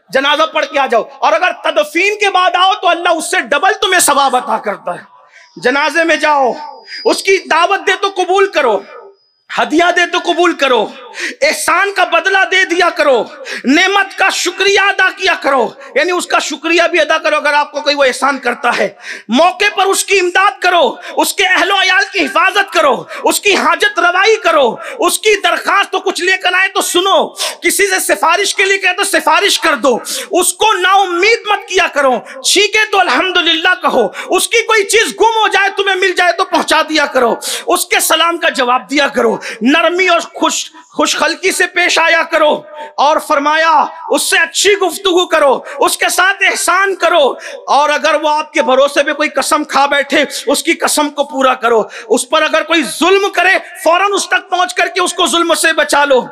जनाजा पढ़ के आ जाओ, और अगर तदफीन के बाद आओ तो अल्लाह उससे डबल तुम्हें सवाब अता करता है। जनाजे में जाओ, उसकी दावत दे तो कबूल करो, हदिया दे तो कबूल करो, एहसान का बदला दे दिया करो, नेमत का शुक्रिया अदा किया करो, यानी उसका शुक्रिया भी अदा करो अगर आपको कोई वो एहसान करता है। मौके पर उसकी इमदाद करो, उसके अहलो अयाल की हिफाजत करो, उसकी हाजत रवाई करो, उसकी दरखास्त तो कुछ लेकर आए तो सुनो, किसी से सिफारिश के लिए कहे तो सिफारिश कर दो, उसको नाउम्मीद मत किया करो, ठीक है तो अल्हम्दुलिल्लाह कहो, उसकी कोई चीज गुम हो जाए तुम्हें मिल जाए तो पहुंचा दिया करो, उसके सलाम का जवाब दिया करो, नरमी और खुश खुशखल्की से पेश आया करो, और फरमाया उससे अच्छी गुफ्तगू करो, उसके साथ एहसान करो, और अगर वो आपके भरोसे पे कोई कसम खा बैठे उसकी कसम को पूरा करो। उस पर अगर कोई जुल्म करे फौरन उस तक पहुंच करके उसको जुल्म से बचा लो।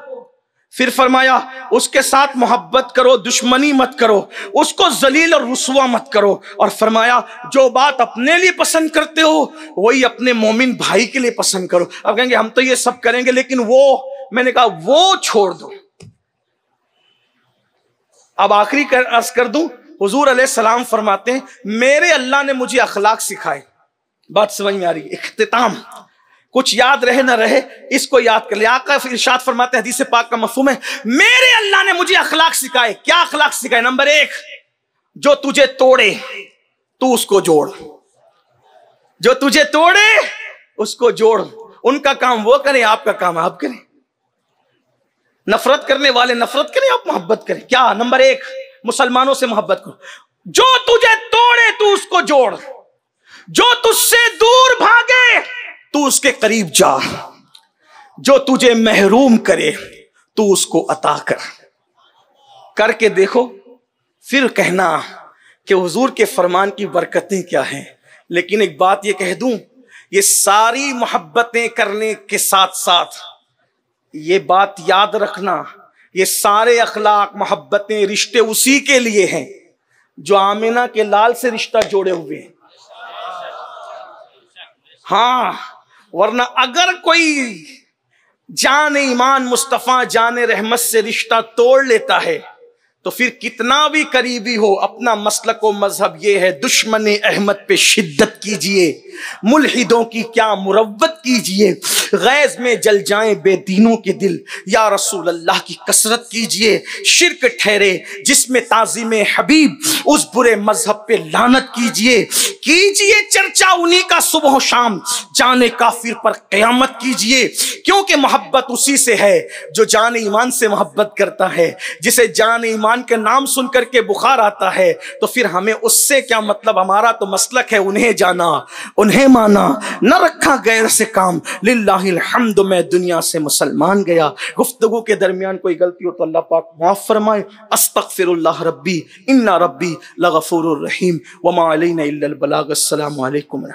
फिर फरमाया उसके साथ मोहब्बत करो, दुश्मनी मत करो, उसको जलील और रुसवा मत करो। और फरमाया जो बात अपने लिए पसंद करते हो वही अपने मोमिन भाई के लिए पसंद करो। अब कहेंगे हम तो ये सब करेंगे लेकिन वो, मैंने कहा वो छोड़ दो। अब आखिरी अर्ज कर दूं, हुजूर अलैहिस्सलाम फरमाते हैं मेरे अल्लाह ने मुझे अखलाक सिखाए। बात समझ में आ रही है? इख्तिताम, कुछ याद रहे ना रहे इसको याद कर ले। आका इरशाद फरमाते हैं, हदीस पाक का मफहूम है, मेरे अल्लाह ने मुझे अखलाक सिखाए। क्या अखलाक सिखाए? नंबर 1, जो तुझे तोड़े तू उसको जोड़, जो तुझे तोड़े उसको जोड़। उनका काम वो करें, आपका काम आप करें। नफरत करने वाले नफरत करें, आप मोहब्बत करें। क्या? नंबर 1, मुसलमानों से मोहब्बत करो। जो तुझे तोड़े तू उसको जोड़, जो तुझसे दूर भागे तू उसके करीब जा, जो तुझे महरूम करे तू उसको अता कर। करके देखो, फिर कहना कि हुजूर के फरमान की बरकतें क्या हैं। लेकिन एक बात ये कह दूं, ये सारी मोहब्बतें करने के साथ साथ ये बात याद रखना, ये सारे अखलाक मोहब्बतें रिश्ते उसी के लिए हैं जो आमिना के लाल से रिश्ता जोड़े हुए हैं। हाँ, वरना अगर कोई जान ईमान मुस्तफा जान रहमत से रिश्ता तोड़ लेता है तो फिर कितना भी करीबी हो, अपना मसलक व मजहब ये है, दुश्मन अहमद पे शिद्दत कीजिए, मुल्हिदों की क्या मुरव्वत कीजिए, गैज में जल जाएं बेदीनों के दिल, या रसूल अल्लाह की कसरत कीजिए। शिर्क ठहरे जिसमें ताज़ीम हबीब, उस बुरे मजहब पे लानत कीजिए। कीजिए चर्चा उन्हीं का सुबह शाम, जाने काफिर पर क़यामत कीजिए। क्योंकि मोहब्बत उसी से है जो जान ईमान से मोहब्बत करता है। जिसे जान ईमान के नाम सुन करके बुखार आता है तो फिर हमें उससे क्या मतलब। हमारा तो मसलक है उन्हें जाना उन्हें माना, न रखा गैर से काम। लिल्लाहिल हम्द, मैं दुनिया से मुसलमान गया। गुफ्तगू के दरमियान कोई गलती हो तो अल्लाह पाक माफ फरमाए। अस्तगफिरुल्लाह रब्बी इन्ना रब्बी लगफूरुर रहीम वमा अलैना इल्लल बलाग। अस्सलामु अलैकुम।